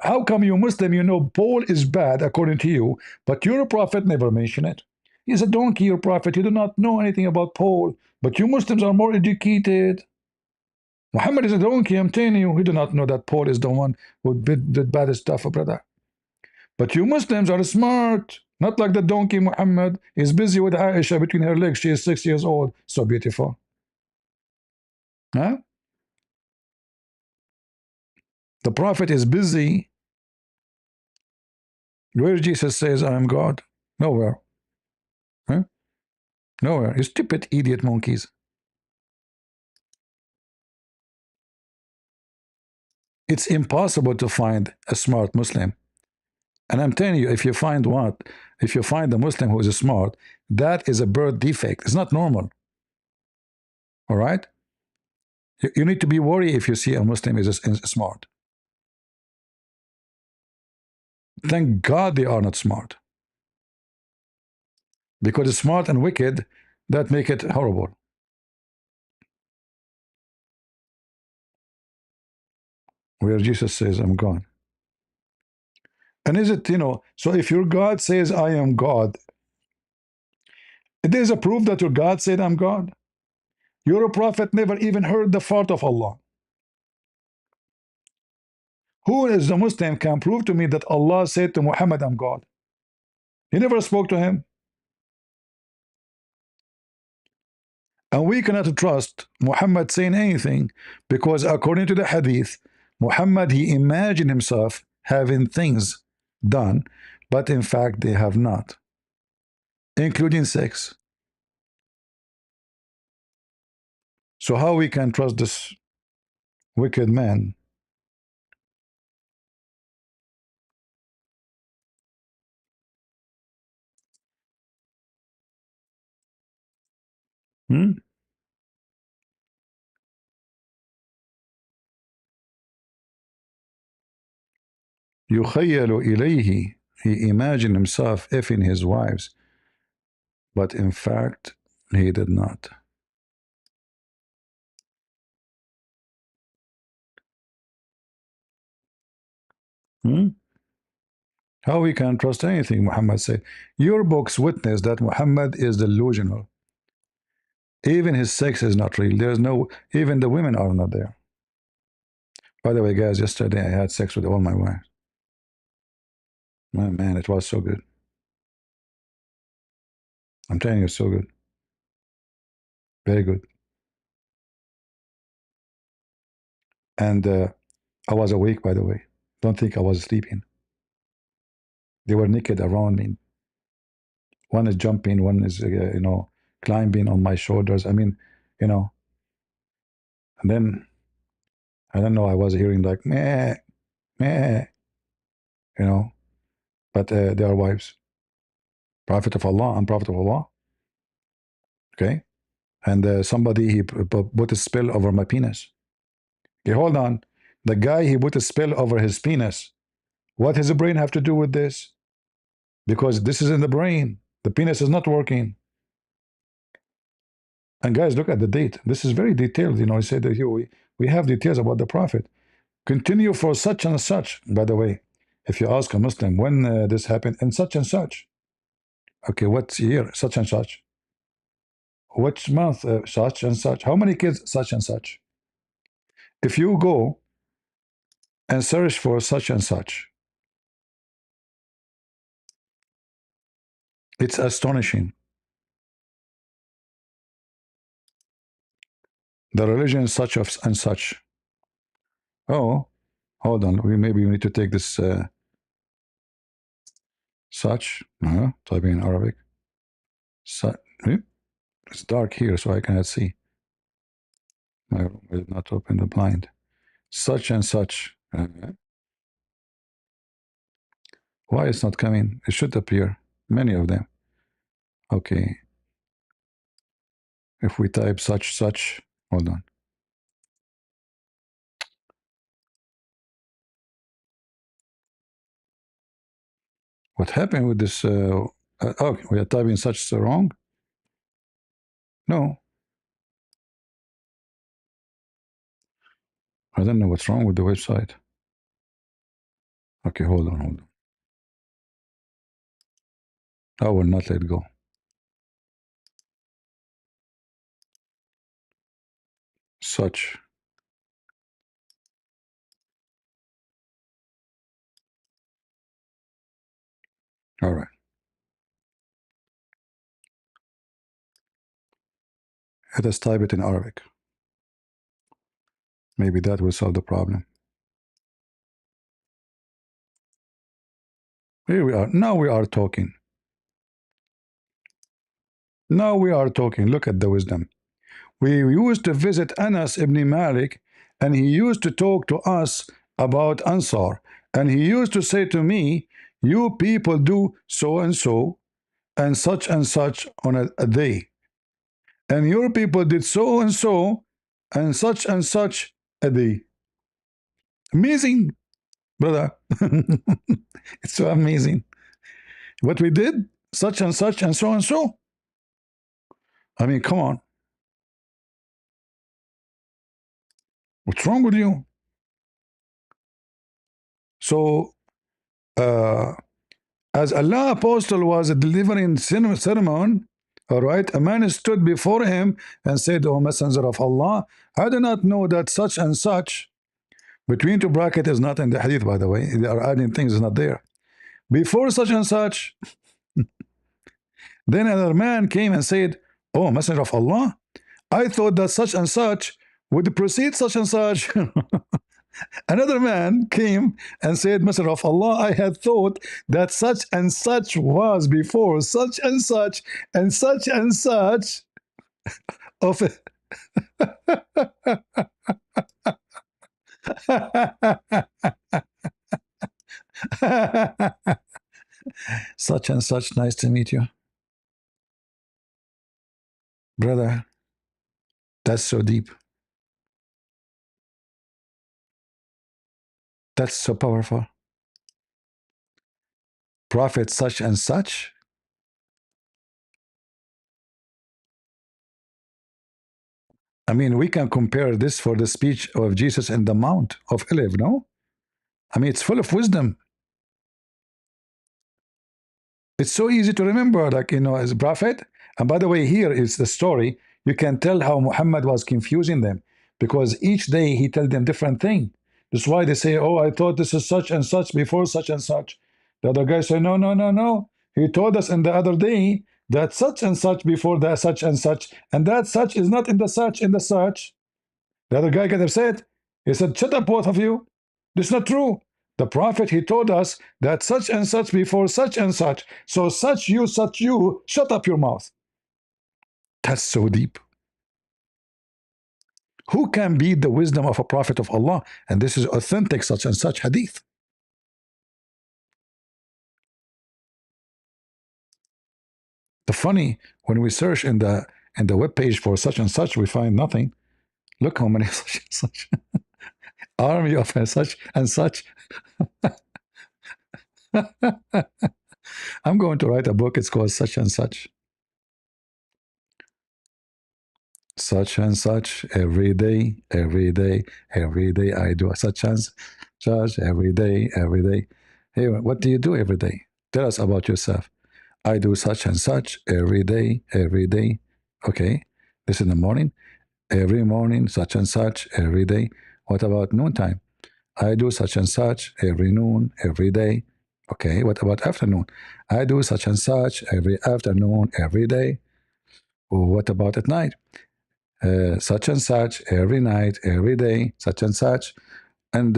How come you Muslim, you know Paul is bad according to you, but your prophet never mentioned it? He's a donkey, your prophet. You do not know anything about Paul, but you Muslims are more educated. Muhammad is a donkey, I'm telling you. He do not know that Paul is the one who did bad stuff, brother. But you Muslims are smart. Not like the donkey Muhammad. He's busy with Aisha between her legs. She is 6 years old. So beautiful. Huh? The prophet is busy. Where Jesus says, I am God? Nowhere. Huh? Nowhere. You stupid idiot monkeys. It's impossible to find a smart Muslim. And I'm telling you, if you find what? If you find a Muslim who is smart, that is a birth defect. It's not normal. All right? You need to be worried if you see a Muslim is smart. Thank God they are not smart. Because smart and wicked, that make it horrible. Where Jesus says, I'm God. And is it, so if your God says, I am God, there's a proof that your God said, I'm God. Your prophet never even heard the fart of Allah. Who is the Muslim can prove to me that Allah said to Muhammad, I'm God? He never spoke to him. And we cannot trust Muhammad saying anything because according to the hadith, Muhammad, he imagined himself having things done, but in fact they have not, including sex. So how we can trust this wicked man? Hmm? يخيل إليه, he imagined himself effing his wives, but in fact he did not. How we can trust anything Muhammad said? Your books witness that Muhammad is delusional. Even his sex is not real. There's no, even the women are not there. By the way, guys, yesterday I had sex with all my wives. Man, it was so good. I'm telling you, so good. Very good. And I was awake, by the way. Don't think I was sleeping. They were naked around me. One is jumping, one is, climbing on my shoulders. I mean, and then, I don't know, I was hearing like, meh, meh, but they are wives. Prophet of Allah and Prophet of Allah. Okay? And somebody, he put a spell over my penis. Okay, hold on. The guy, he put a spell over his penis. What does the brain have to do with this? Because this is in the brain. The penis is not working. And guys, look at the date. This is very detailed. He said that here we have details about the Prophet. Continue for such and such. By the way, if you ask a Muslim when this happened, and such and such. Okay, what's year? Such and such. Which month? Such and such. How many kids? Such and such. If you go and search for such and such, it's astonishing. The religion such of and such. Oh, hold on. Maybe we need to take this such. Type in Arabic. Such. It's dark here, so I cannot see. My room will not open the blind. Such and such. Why it's not coming? It should appear. Many of them. Okay. If we type such, hold on. What happened with this? Oh, we are typing such wrong? No. I don't know what's wrong with the website. Okay, hold on. I will not let go. Such. All right. Let us type it in Arabic. Maybe that will solve the problem. Here we are. Now we are talking. Now we are talking. Look at the wisdom. We used to visit Anas ibn Malik, and he used to talk to us about Ansar. And he used to say to me, you people do so and such on a day. And your people did so and such a day. Amazing, brother. It's so amazing. What we did, such and such and so. I mean, come on. What's wrong with you? So, as Allah Apostle was delivering sermon, all right, a man stood before him and said, O Messenger of Allah, I do not know that such and such, between two brackets is not in the hadith, by the way. They are adding things not there. Before such and such, then another man came and said, oh Messenger of Allah, I thought that such and such would precede such and such. Another man came and said, Messenger of Allah, I had thought that such and such was before such and such and such and such of it. Such and such, nice to meet you. Brother, that's so deep. That's so powerful. prophet such and such. I mean, we can compare this for the speech of Jesus in the Mount of Olives, no? I mean, it's full of wisdom. It's so easy to remember, like, you know, as a prophet. And by the way, here is the story. You can tell how Muhammad was confusing them, because each day he told them different thing. That's why they say, oh, I thought this is such and such before such and such. The other guy say, no, no, no, no. He told us in the other day that such and such before the such and such, and that such is not in the such, in the such. The other guy got upset. He said, shut up, both of you. This is not true. The prophet, he told us that such and such before such and such. So such you, shut up your mouth. That's so deep. Who can beat the wisdom of a prophet of Allah? And this is authentic such and such hadith. The funny, when we search in the web page for such and such, we find nothing. Look how many such and such. Army of such and such. I'm going to write a book. It's called Such and Such. Such and such every day, every day, every day. I do such and such every day, every day. Hey, what do you do every day? Tell us about yourself. I do such and such every day, every day. Okay, this in the morning. Every morning, such and such every day. What about noontime? I do such and such every noon, every day. Okay, what about afternoon? I do such and such every afternoon, every day. What about at night? Such and such every night, every day, such and such. And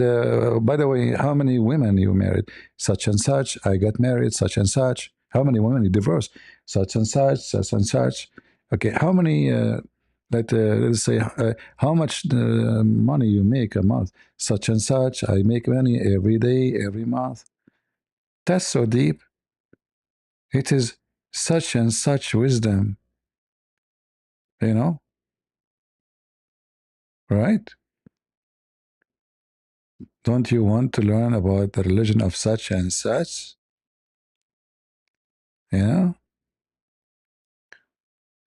by the way, how many women you married? Such and such. I got married, such and such. How many women you divorced? Such and such, such and such. Okay, how many, let's say, how much money you make a month? Such and such. I make money every day, every month. That's so deep. It is such and such wisdom. You know? Right? Don't you want to learn about the religion of such and such? Yeah?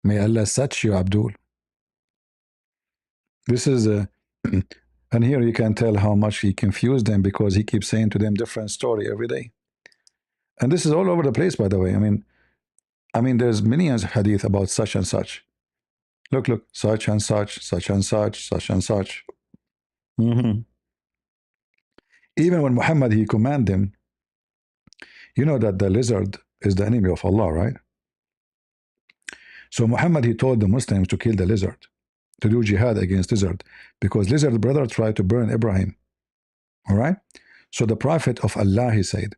May Allah such you, Abdul. This is a, and here you can tell how much he confused them, because he keeps saying to them different story every day. And this is all over the place, by the way. I mean, there's millions of hadith about such and such. Look, such and such, such and such, such and such. Even when Muhammad, he commanded them, you know that the lizard is the enemy of Allah, right? So Muhammad, he told the Muslims to kill the lizard, to do jihad against lizard, because lizard brother tried to burn Ibrahim. All right? So the Prophet of Allah, he said,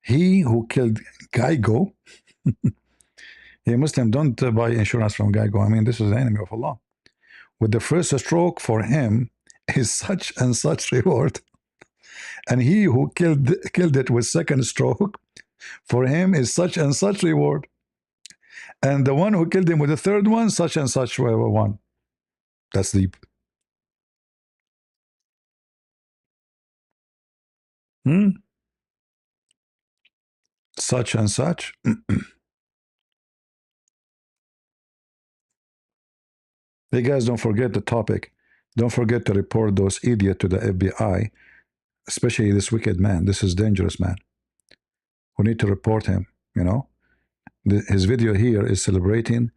he who killed Geigo, hey, Muslim, don't buy insurance from Geigo. I mean, this is the enemy of Allah. With the first stroke for him is such and such reward. And he who killed it with second stroke, for him is such and such reward. And the one who killed him with the third one, such and such one. That's deep. Such and such. Hey guys, don't forget the topic. Don't forget to report those idiots to the FBI, especially this wicked man. This is dangerous man. We need to report him, you know. His video here is celebrating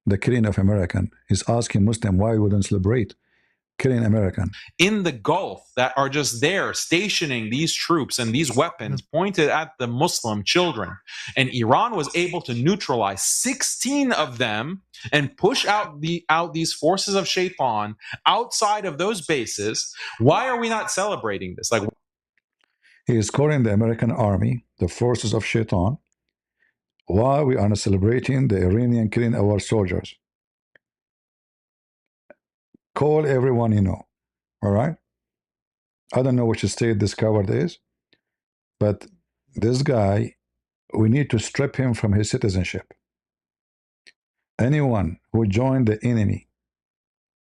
the killing of American. He's asking Muslim why we wouldn't celebrate killing American. In the Gulf that are just there stationing these troops and these weapons pointed at the Muslim children. And Iran was able to neutralize 16 of them and push out these forces of Shaitan outside of those bases. Why are we not celebrating this? Like, he is calling the American army the forces of Shaitan. Why we are not celebrating the Iranian killing our soldiers? Call everyone you know. All right? I don't know which state this coward is, but this guy, we need to strip him from his citizenship. Anyone who joined the enemy,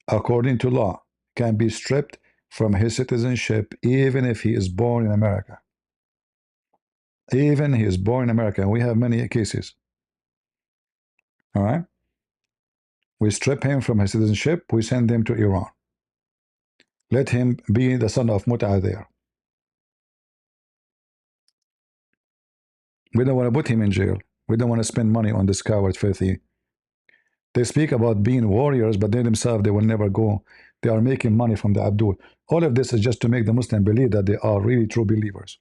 according to law, can be stripped from his citizenship even if he is born in America. Even he is born in America. We have many cases. All right. We strip him from his citizenship. We send him to Iran. Let him be the son of Mut'a there. We don't want to put him in jail. We don't want to spend money on this coward filthy. They speak about being warriors, but they themselves, they will never go. They are making money from the Abdul. All of this is just to make the Muslim believe that they are really true believers.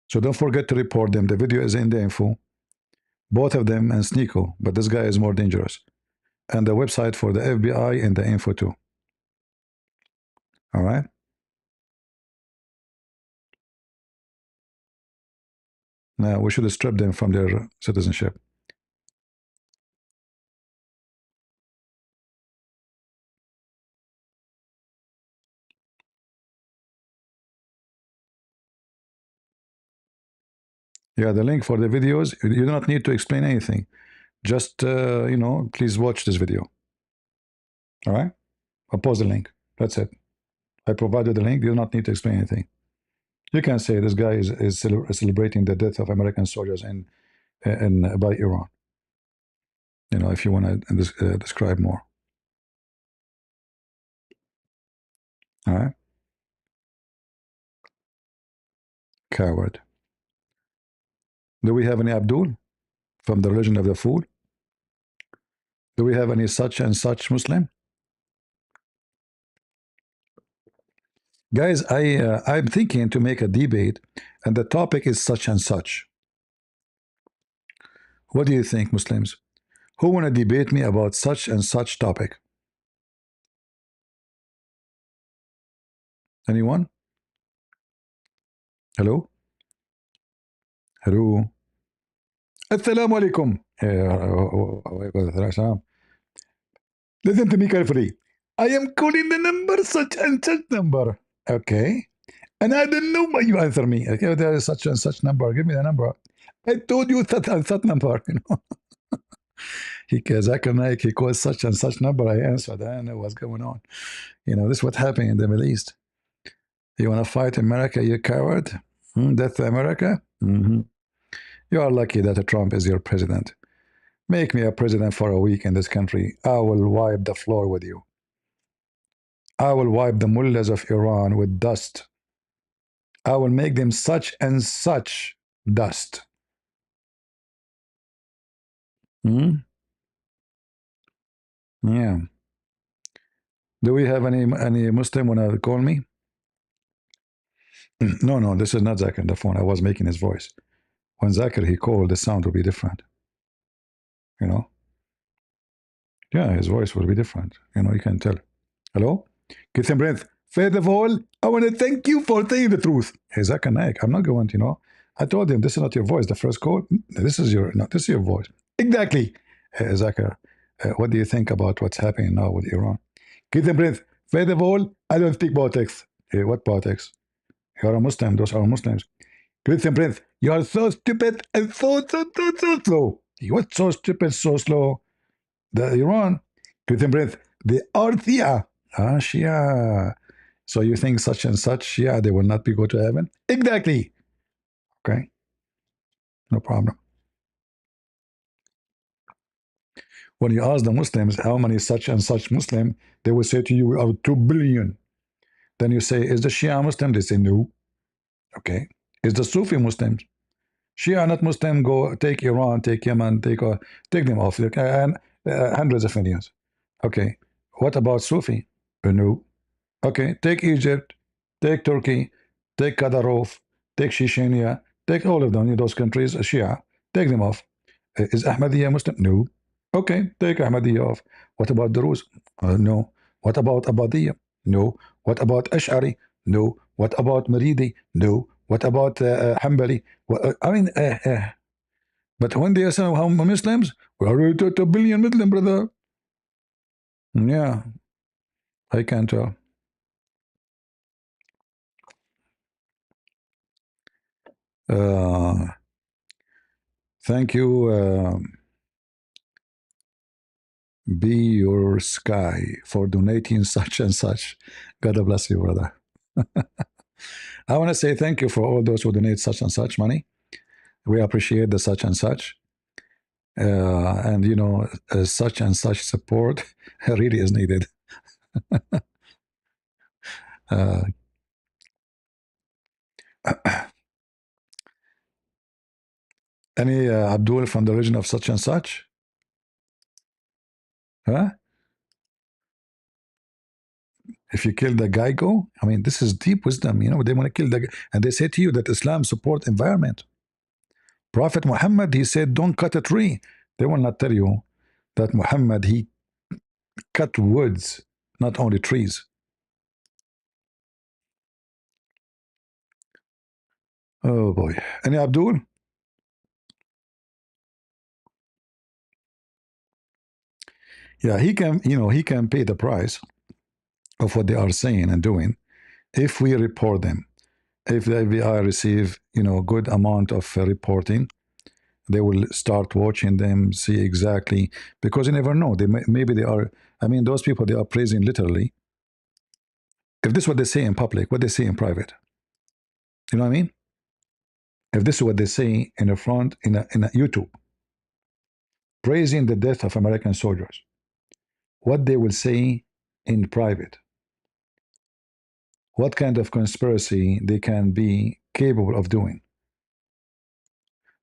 So don't forget to report them. The video is in the info. Both of them and SNEAKO, but this guy is more dangerous. And the website for the FBI in the info too. All right. Now we should strip them from their citizenship. Yeah, the link for the videos, you do not need to explain anything. Just, you know, please watch this video. All right? I'll post the link. That's it. I provided the link. You do not need to explain anything. You can say this guy is celebrating the death of American soldiers by Iran. You know, if you want to describe more. All right? Coward. Do we have any Abdul from the religion of the fool? Do we have any such and such Muslim? Guys, I'm thinking to make a debate, and the topic is such and such. What do you think, Muslims? Who want to debate me about such and such topic? Anyone? Hello? Hello? Assalamu alaikum. Listen to me carefully. I am calling the number such and such number. Okay. And I don't know why you answer me. Okay, there is such and such number. Give me the number. I told you such and such number. You know. He calls such and such number. I answered. I don't know what's going on. You know, this is what happened in the Middle East. You want to fight America, you coward? Death to America? You are lucky that Trump is your president. Make me a president for a week in this country. I will wipe the floor with you. I will wipe the mullahs of Iran with dust. I will make them such and such dust. Yeah. Do we have any Muslim want to call me? No, this is not Zakir on the phone. I was making his voice. When Zakir he called, the sound will be different. You know? Yeah, his voice will be different. You know, you can tell. Hello? Get some breath. First of all, I want to thank you for saying the truth. Hey, Zakir Naik, I'm not going to, you know. I told him this is not your voice. The first call, this is your voice. Exactly. Zakir, what do you think about what's happening now with Iran? Get some breath. First of all, I don't speak politics. Hey, what politics? You're a Muslim. Those are Muslims. Get some breath. You are so stupid and so slow. What's so stupid, so slow? The Iran. Get some breath. They are Shia. Shia. So you think such and such Shia, they will not be go to heaven? Exactly. Okay. No problem. When you ask the Muslims how many such and such Muslim, they will say to you, we are 2 billion. Then you say, is the Shia Muslim? They say, no. Okay. Is the Sufi Muslims? Shia not Muslim, go take Iran, take Yemen, take them off. And hundreds of millions. Okay. What about Sufi? No. Okay. Take Egypt, take Turkey, take Kadyrov, take Chechnya, take all of them in those countries, Shia. Take them off. Is Ahmadiyya Muslim? No. Okay, take Ahmadiyya off. What about Druze? No. What about Abadiyya? No. What about Ash'ari? No. What about Maridi? No. What about Hanbali? I mean, but when they say how Muslims, we are 2 billion Muslim, brother. Yeah, I can tell. Thank you. Be your sky for donating such and such. God bless you, brother. I want to say thank you for all those who donate such and such money. We appreciate the such and such. And you know, such and such support really is needed. Any Abdul from the region of such and such? Huh? If you kill the guy, go. I mean, this is deep wisdom. You know, they want to kill the guy. And they say to you that Islam support environment. Prophet Muhammad, he said, don't cut a tree. They will not tell you that Muhammad, he cut woods, not only trees. Oh boy. Any Abdul? Yeah, he can, you know, he can pay the price of what they are saying and doing if we report them. If the FBI receive, you know, good amount of reporting, they will start watching them, see exactly, because you never know. They maybe they are. I mean, those people, they are praising literally. If this is what they say in public, what they say in private, you know what I mean? If this is what they say in the front in a YouTube, praising the death of American soldiers, what they will say in private, what kind of conspiracy they can be capable of doing.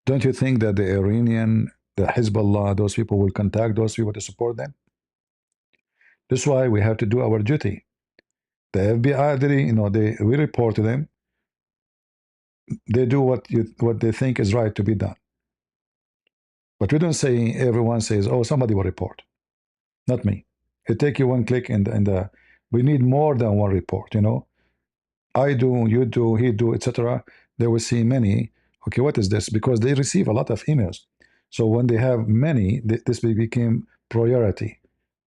Don't you think that the Iranian, the Hezbollah, those people will contact those people to support them? This is why we have to do our duty. The FBI, you know, we report to them. They do what they think is right to be done. But we don't say, everyone says, oh, somebody will report. Not me. It take you one click and we need more than one report, you know. I do, you do, he do, etc. They will see many. Okay, what is this? Because they receive a lot of emails. So when they have many, this became priority.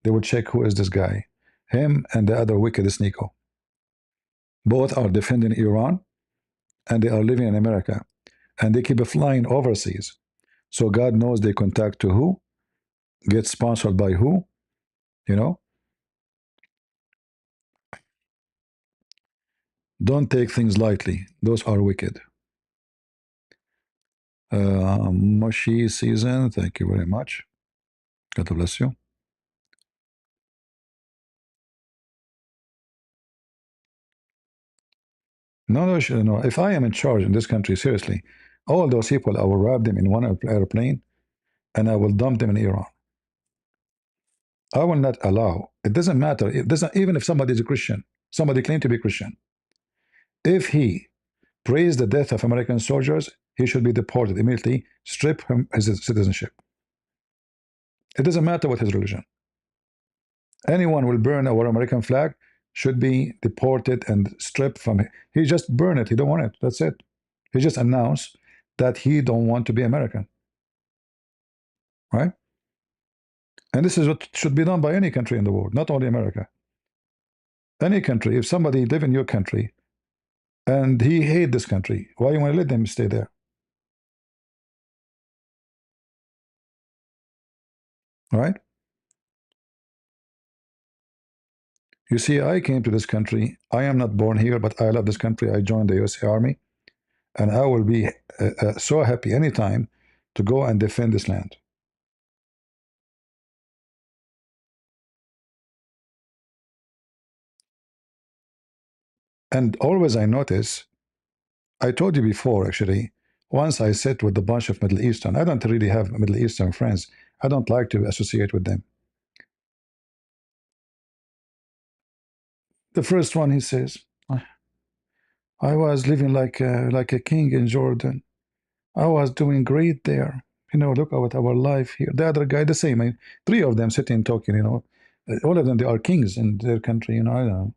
They would check who is this guy. Him and the other wicked SNEAKO. Both are defending Iran, and they are living in America. And they keep flying overseas. So God knows they contact to who, get sponsored by who, you know. Don't take things lightly. Those are wicked. Moshi season, thank you very much. God bless you. No, if I am in charge in this country, seriously, all those people, I will wrap them in one airplane and I will dump them in Iran. I will not allow, it doesn't matter, it doesn't, even if somebody is a Christian, somebody claimed to be Christian, if he praised the death of American soldiers, he should be deported immediately, strip him his citizenship. It doesn't matter what his religion. Anyone will burn our American flag should be deported and stripped from it. He just burned it. He don't want it. That's it. He just announced that he don't want to be American. Right? And this is what should be done by any country in the world, not only America. Any country, if somebody live in your country and he hate this country, why you want to let them stay there? Right? You see, I came to this country. I am not born here, but I love this country. I joined the USA Army, and I will be so happy anytime to go and defend this land. And always I notice, I told you before actually, once I sit with a bunch of Middle Eastern, I don't really have Middle Eastern friends. I don't like to associate with them. The first one, he says, I was living like a king in Jordan. I was doing great there. You know, look at our life here. The other guy, the same. Three of them sitting talking, you know. All of them, they are kings in their country, you know. I don't know.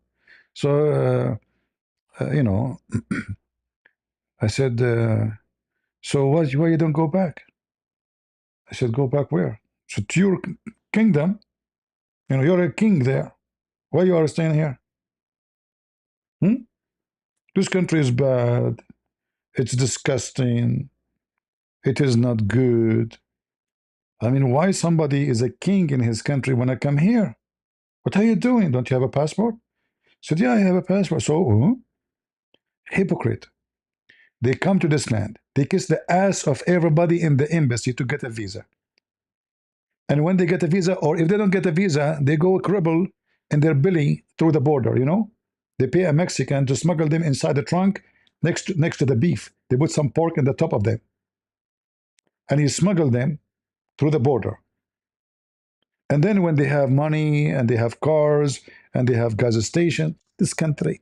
So, you know, I said, so why you don't go back? I said, go back where? So to your kingdom. You know, you're a king there. Why you are staying here? This country is bad. It's disgusting. It is not good. I mean, why somebody is a king in his country when I come here? What are you doing? Don't you have a passport? I said, yeah, I have a passport. So, Hypocrite. They come to this land. They kiss the ass of everybody in the embassy to get a visa. And when they get a visa, or if they don't get a visa, they go cripple in their belly through the border, you know? They pay a Mexican to smuggle them inside the trunk next to the beef. They put some pork in the top of them. And he smuggled them through the border. And then when they have money and they have cars and they have gas station, this country,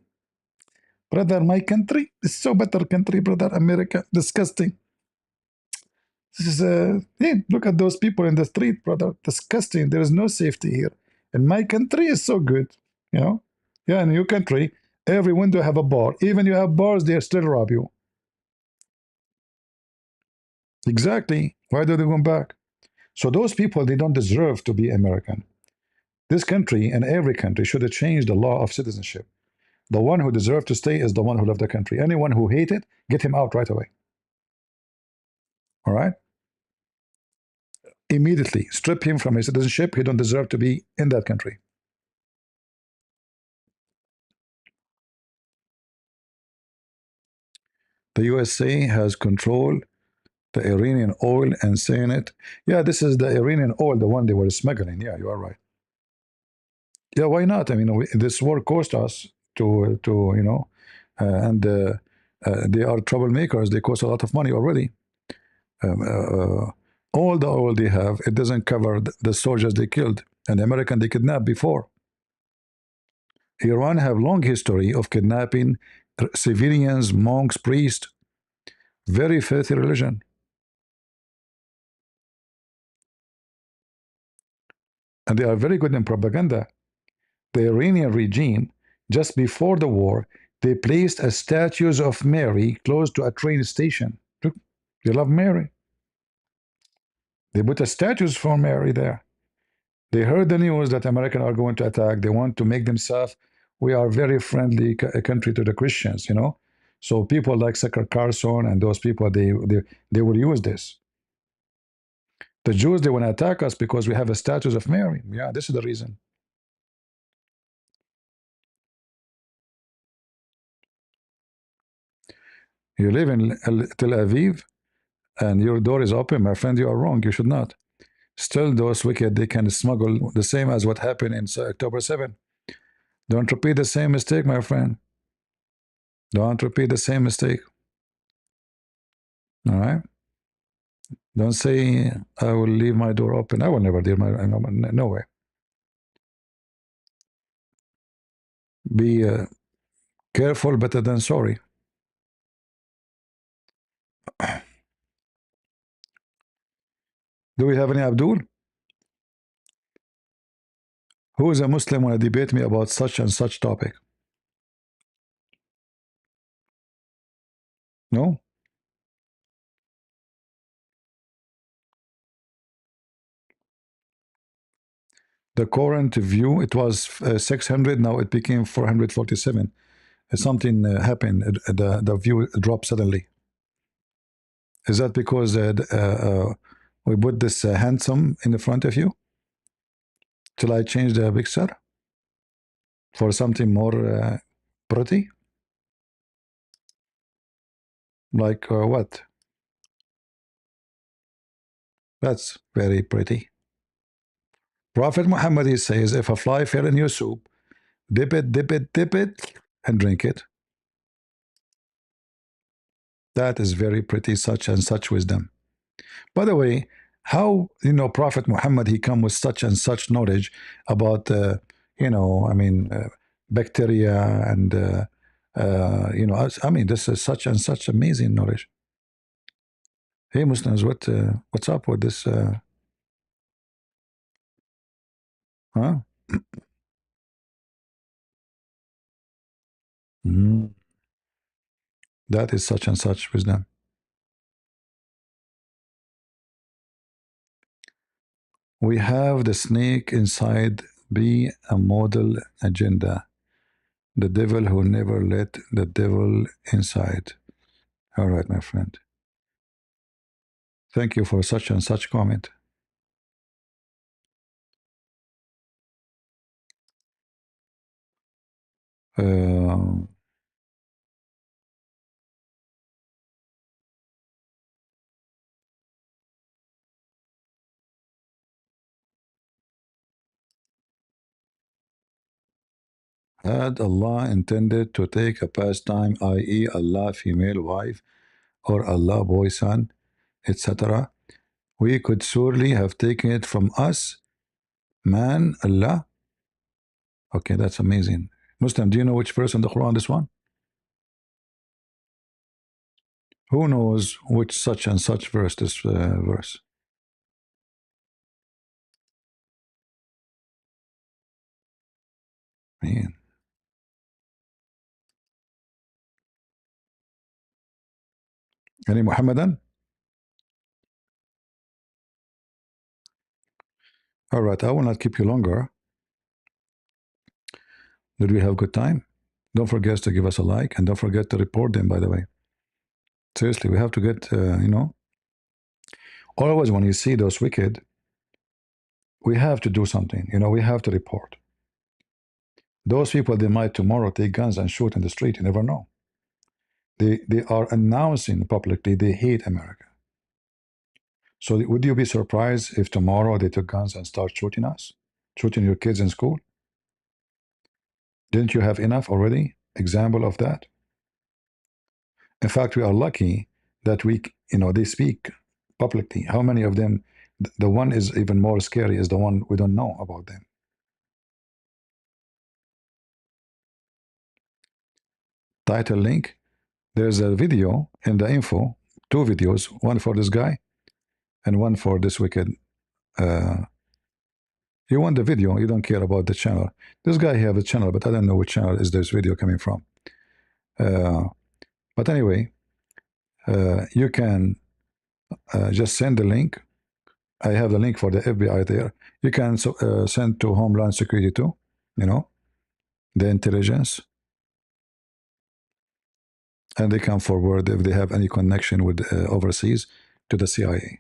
brother, my country is so better country, brother, America, disgusting. This is hey, look at those people in the street, brother, disgusting. There is no safety here. And my country is so good, you know. Yeah, in your country, every window have a bar. Even you have bars, they still rob you. Exactly. Why do they go back? So those people, they don't deserve to be American. This country and every country should have changed the law of citizenship. The one who deserves to stay is the one who loved the country. Anyone who hates it, get him out right away. All right? Immediately strip him from his citizenship. He don't deserve to be in that country. The USA has controlled the Iranian oil and saying it. Yeah, this is the Iranian oil, the one they were smuggling. Yeah, you are right. Yeah, why not? I mean, this war cost us to you know, and they are troublemakers. They cost a lot of money already. Um, uh, all the oil they have, it doesn't cover the soldiers they killed and the American they kidnapped before. Iran have long history of kidnapping civilians, monks, priests. Very filthy religion. And they are very good in propaganda. The Iranian regime, just before the war, they placed a statues of Mary close to a train station. Look, they love Mary. They put a statues for Mary there. They heard the news that Americans are going to attack. They want to make themselves, we are very friendly country to the Christians, you know. So people like Tucker Carlson and those people, they will use this. The Jews, they want to attack us because we have a statues of Mary. Yeah, this is the reason. You live in Tel Aviv and your door is open, my friend, you are wrong. You should not. Still, those wicked, they can smuggle the same as what happened in October 7. Don't repeat the same mistake, my friend. Don't repeat the same mistake. All right? Don't say, I will leave my door open. I will never leave my no way. Be careful, better than sorry. Do we have any Abdul? Who is a Muslim want to debate me about such and such topic? No? The current view, it was 600, now it became 447. Something happened, the view dropped suddenly. Is that because we put this handsome in the front of you? Till I change the picture for something more pretty? Like what? That's very pretty. Prophet Muhammad, he says, if a fly fell in your soup, dip it, and drink it. That is very pretty, such and such wisdom. By the way, how, you know, Prophet Muhammad, he come with such and such knowledge about, you know, I mean, bacteria and, you know, I mean, this is such and such amazing knowledge. Hey, Muslims, what's up with this? Huh? Mm, that is such and such wisdom. We have the snake inside be a model agenda. The devil who never let the devil inside. All right, my friend. Thank you for such and such comment. Had Allah intended to take a pastime, i.e., Allah female wife or Allah boy son, etc., we could surely have taken it from us, man, Allah. Okay, that's amazing. Muslim, do you know which verse in the Quran this one? Who knows which such and such verse this verse? Man. Any Muhammadan? All right, I will not keep you longer. Did we have good time? Don't forget to give us a like, and don't forget to report them, by the way. Seriously, we have to get, always when you see those wicked, we have to do something. We have to report. Those people, they might tomorrow take guns and shoot in the street. You never know. They are announcing publicly they hate America. So would you be surprised if tomorrow they took guns and start shooting us? Shooting your kids in school? Didn't you have enough already? Example of that? In fact, we are lucky that they speak publicly. How many of them, the one is even more scary is the one we don't know about them. Title link. There's a video in the info, 2 videos, one for this guy and one for this wicked. You want the video, you don't care about the channel. This guy have a channel, but I don't know which channel is this video coming from. But anyway, you can just send the link. I have the link for the FBI there. You can send to Homeland Security too, the intelligence. And they can forward if they have any connection with overseas to the CIA.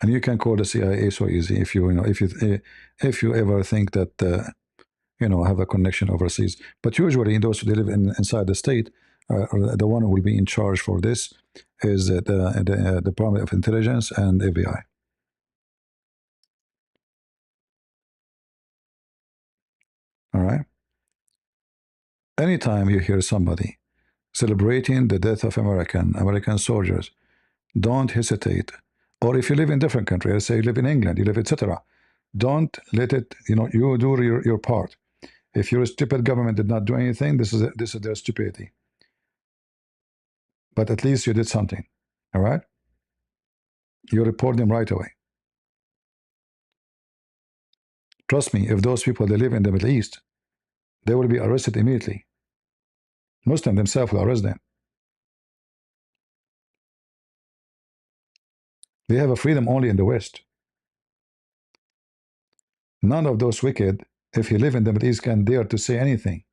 And you can call the CIA so easy if if you ever think that have a connection overseas. But usually those who live inside the state, the one who will be in charge for this is the Department of Intelligence and FBI. All right. Anytime you hear somebody celebrating the death of American soldiers, don't hesitate. Or if you live in different countries, let's say you live in England, you live, etc., don't let it. You do your part. If your stupid government did not do anything, this is their stupidity. But at least you did something. All right. You report them right away. Trust me, if those people, they live in the Middle East, they will be arrested immediately. Muslims themselves will arrest them. They have a freedom only in the West. None of those wicked, if you live in the Middle East, can dare to say anything.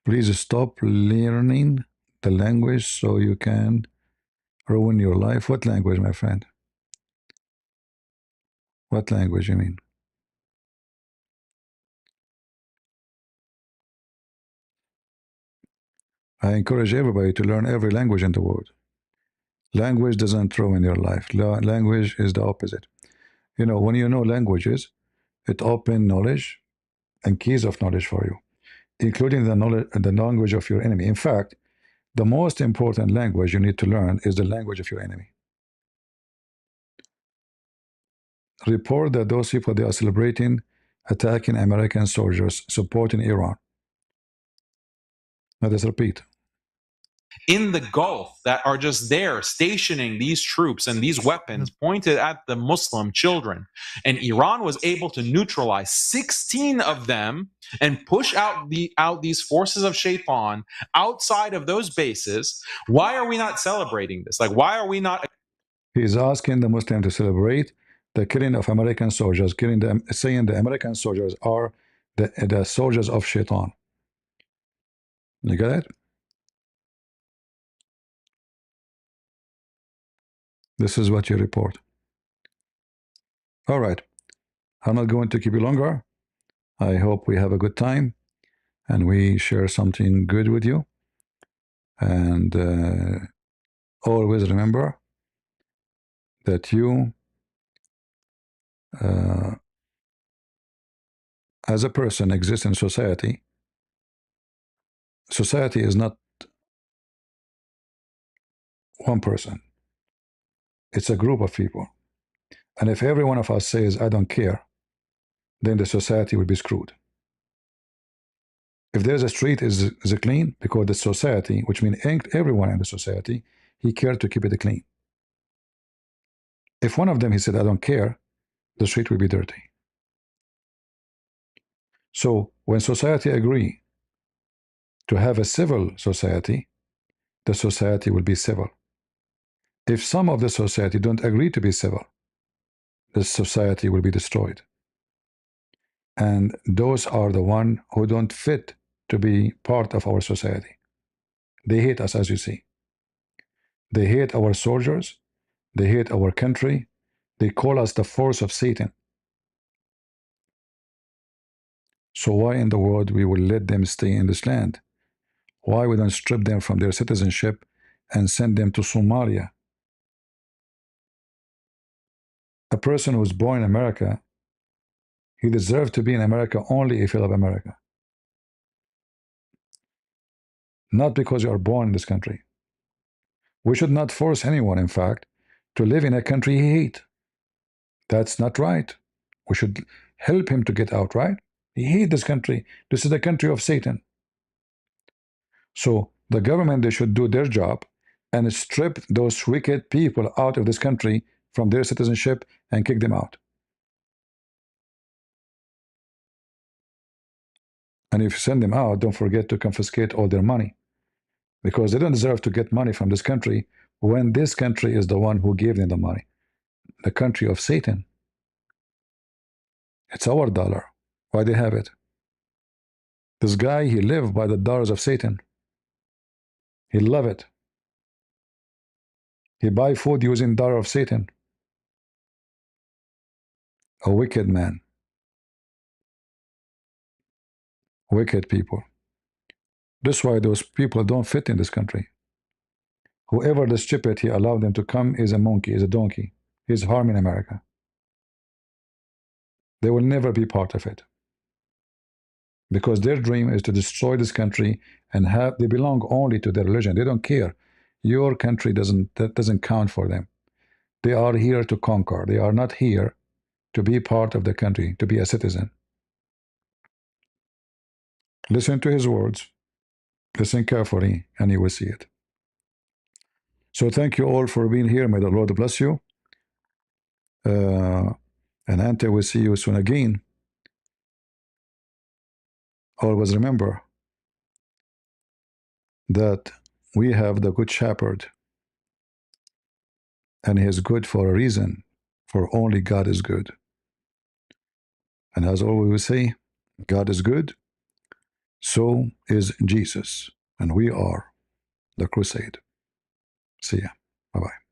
Please stop learning the language so you can ruin your life. What language, my friend? What language you mean? I encourage everybody to learn every language in the world. Language doesn't ruin your life. Language is the opposite. When you know languages, it opens knowledge and keys of knowledge for you, including the language of your enemy. In fact, the most important language you need to learn is the language of your enemy. Report that those people, they are celebrating attacking American soldiers, supporting Iran. Let us repeat. In the Gulf that are just there stationing these troops and these weapons pointed at the Muslim children. And Iran was able to neutralize 16 of them and push out these forces of Shaitan outside of those bases. Why are we not celebrating this? Like, why are we not? He's asking the Muslim to celebrate the killing of American soldiers, saying the American soldiers are the soldiers of Shaitan. You get it? This is what you report. All right. I'm not going to keep you longer. I hope we have a good time and we share something good with you. And always remember that you, as a person, exist in society. Society is not one person. It's a group of people. And if every one of us says, I don't care, then the society will be screwed. If there's a street is clean, because the society, which means everyone in the society, he cared to keep it clean. If one of them, he said, I don't care, the street will be dirty. So when society agree to have a civil society, the society will be civil. If some of the society don't agree to be civil, the society will be destroyed. And those are the ones who don't fit to be part of our society. They hate us, as you see. They hate our soldiers. They hate our country. They call us the force of Satan. So why in the world we will let them stay in this land? Why we don't strip them from their citizenship and send them to Somalia? A person who's born in America, he deserves to be in America only if he loves America. Not because you are born in this country. We should not force anyone, in fact, to live in a country he hates. That's not right. We should help him to get out, right? He hates this country. This is the country of Satan. So the government, they should do their job and strip those wicked people out of this country from their citizenship and kick them out. And if you send them out, don't forget to confiscate all their money, because they don't deserve to get money from this country when this country is the one who gave them the money. The country of Satan. It's our dollar. Why they have it? This guy, he lived by the dollars of Satan. He loved it. He buy food using dollar of Satan. A wicked man. Wicked people. That's why those people don't fit in this country. Whoever the stupid he allowed them to come is a monkey, is a donkey. He's harming America. They will never be part of it, because their dream is to destroy this country and they belong only to their religion. They don't care. Your country doesn't count for them. They are here to conquer. They are not here to be part of the country, to be a citizen. Listen to his words. Listen carefully, and you will see it. So thank you all for being here. May the Lord bless you. And until we see you soon again, always remember that we have the Good Shepherd, and he is good for a reason, for only God is good. And as always we say, God is good, so is Jesus, and we are the crusade. See ya. Bye-bye.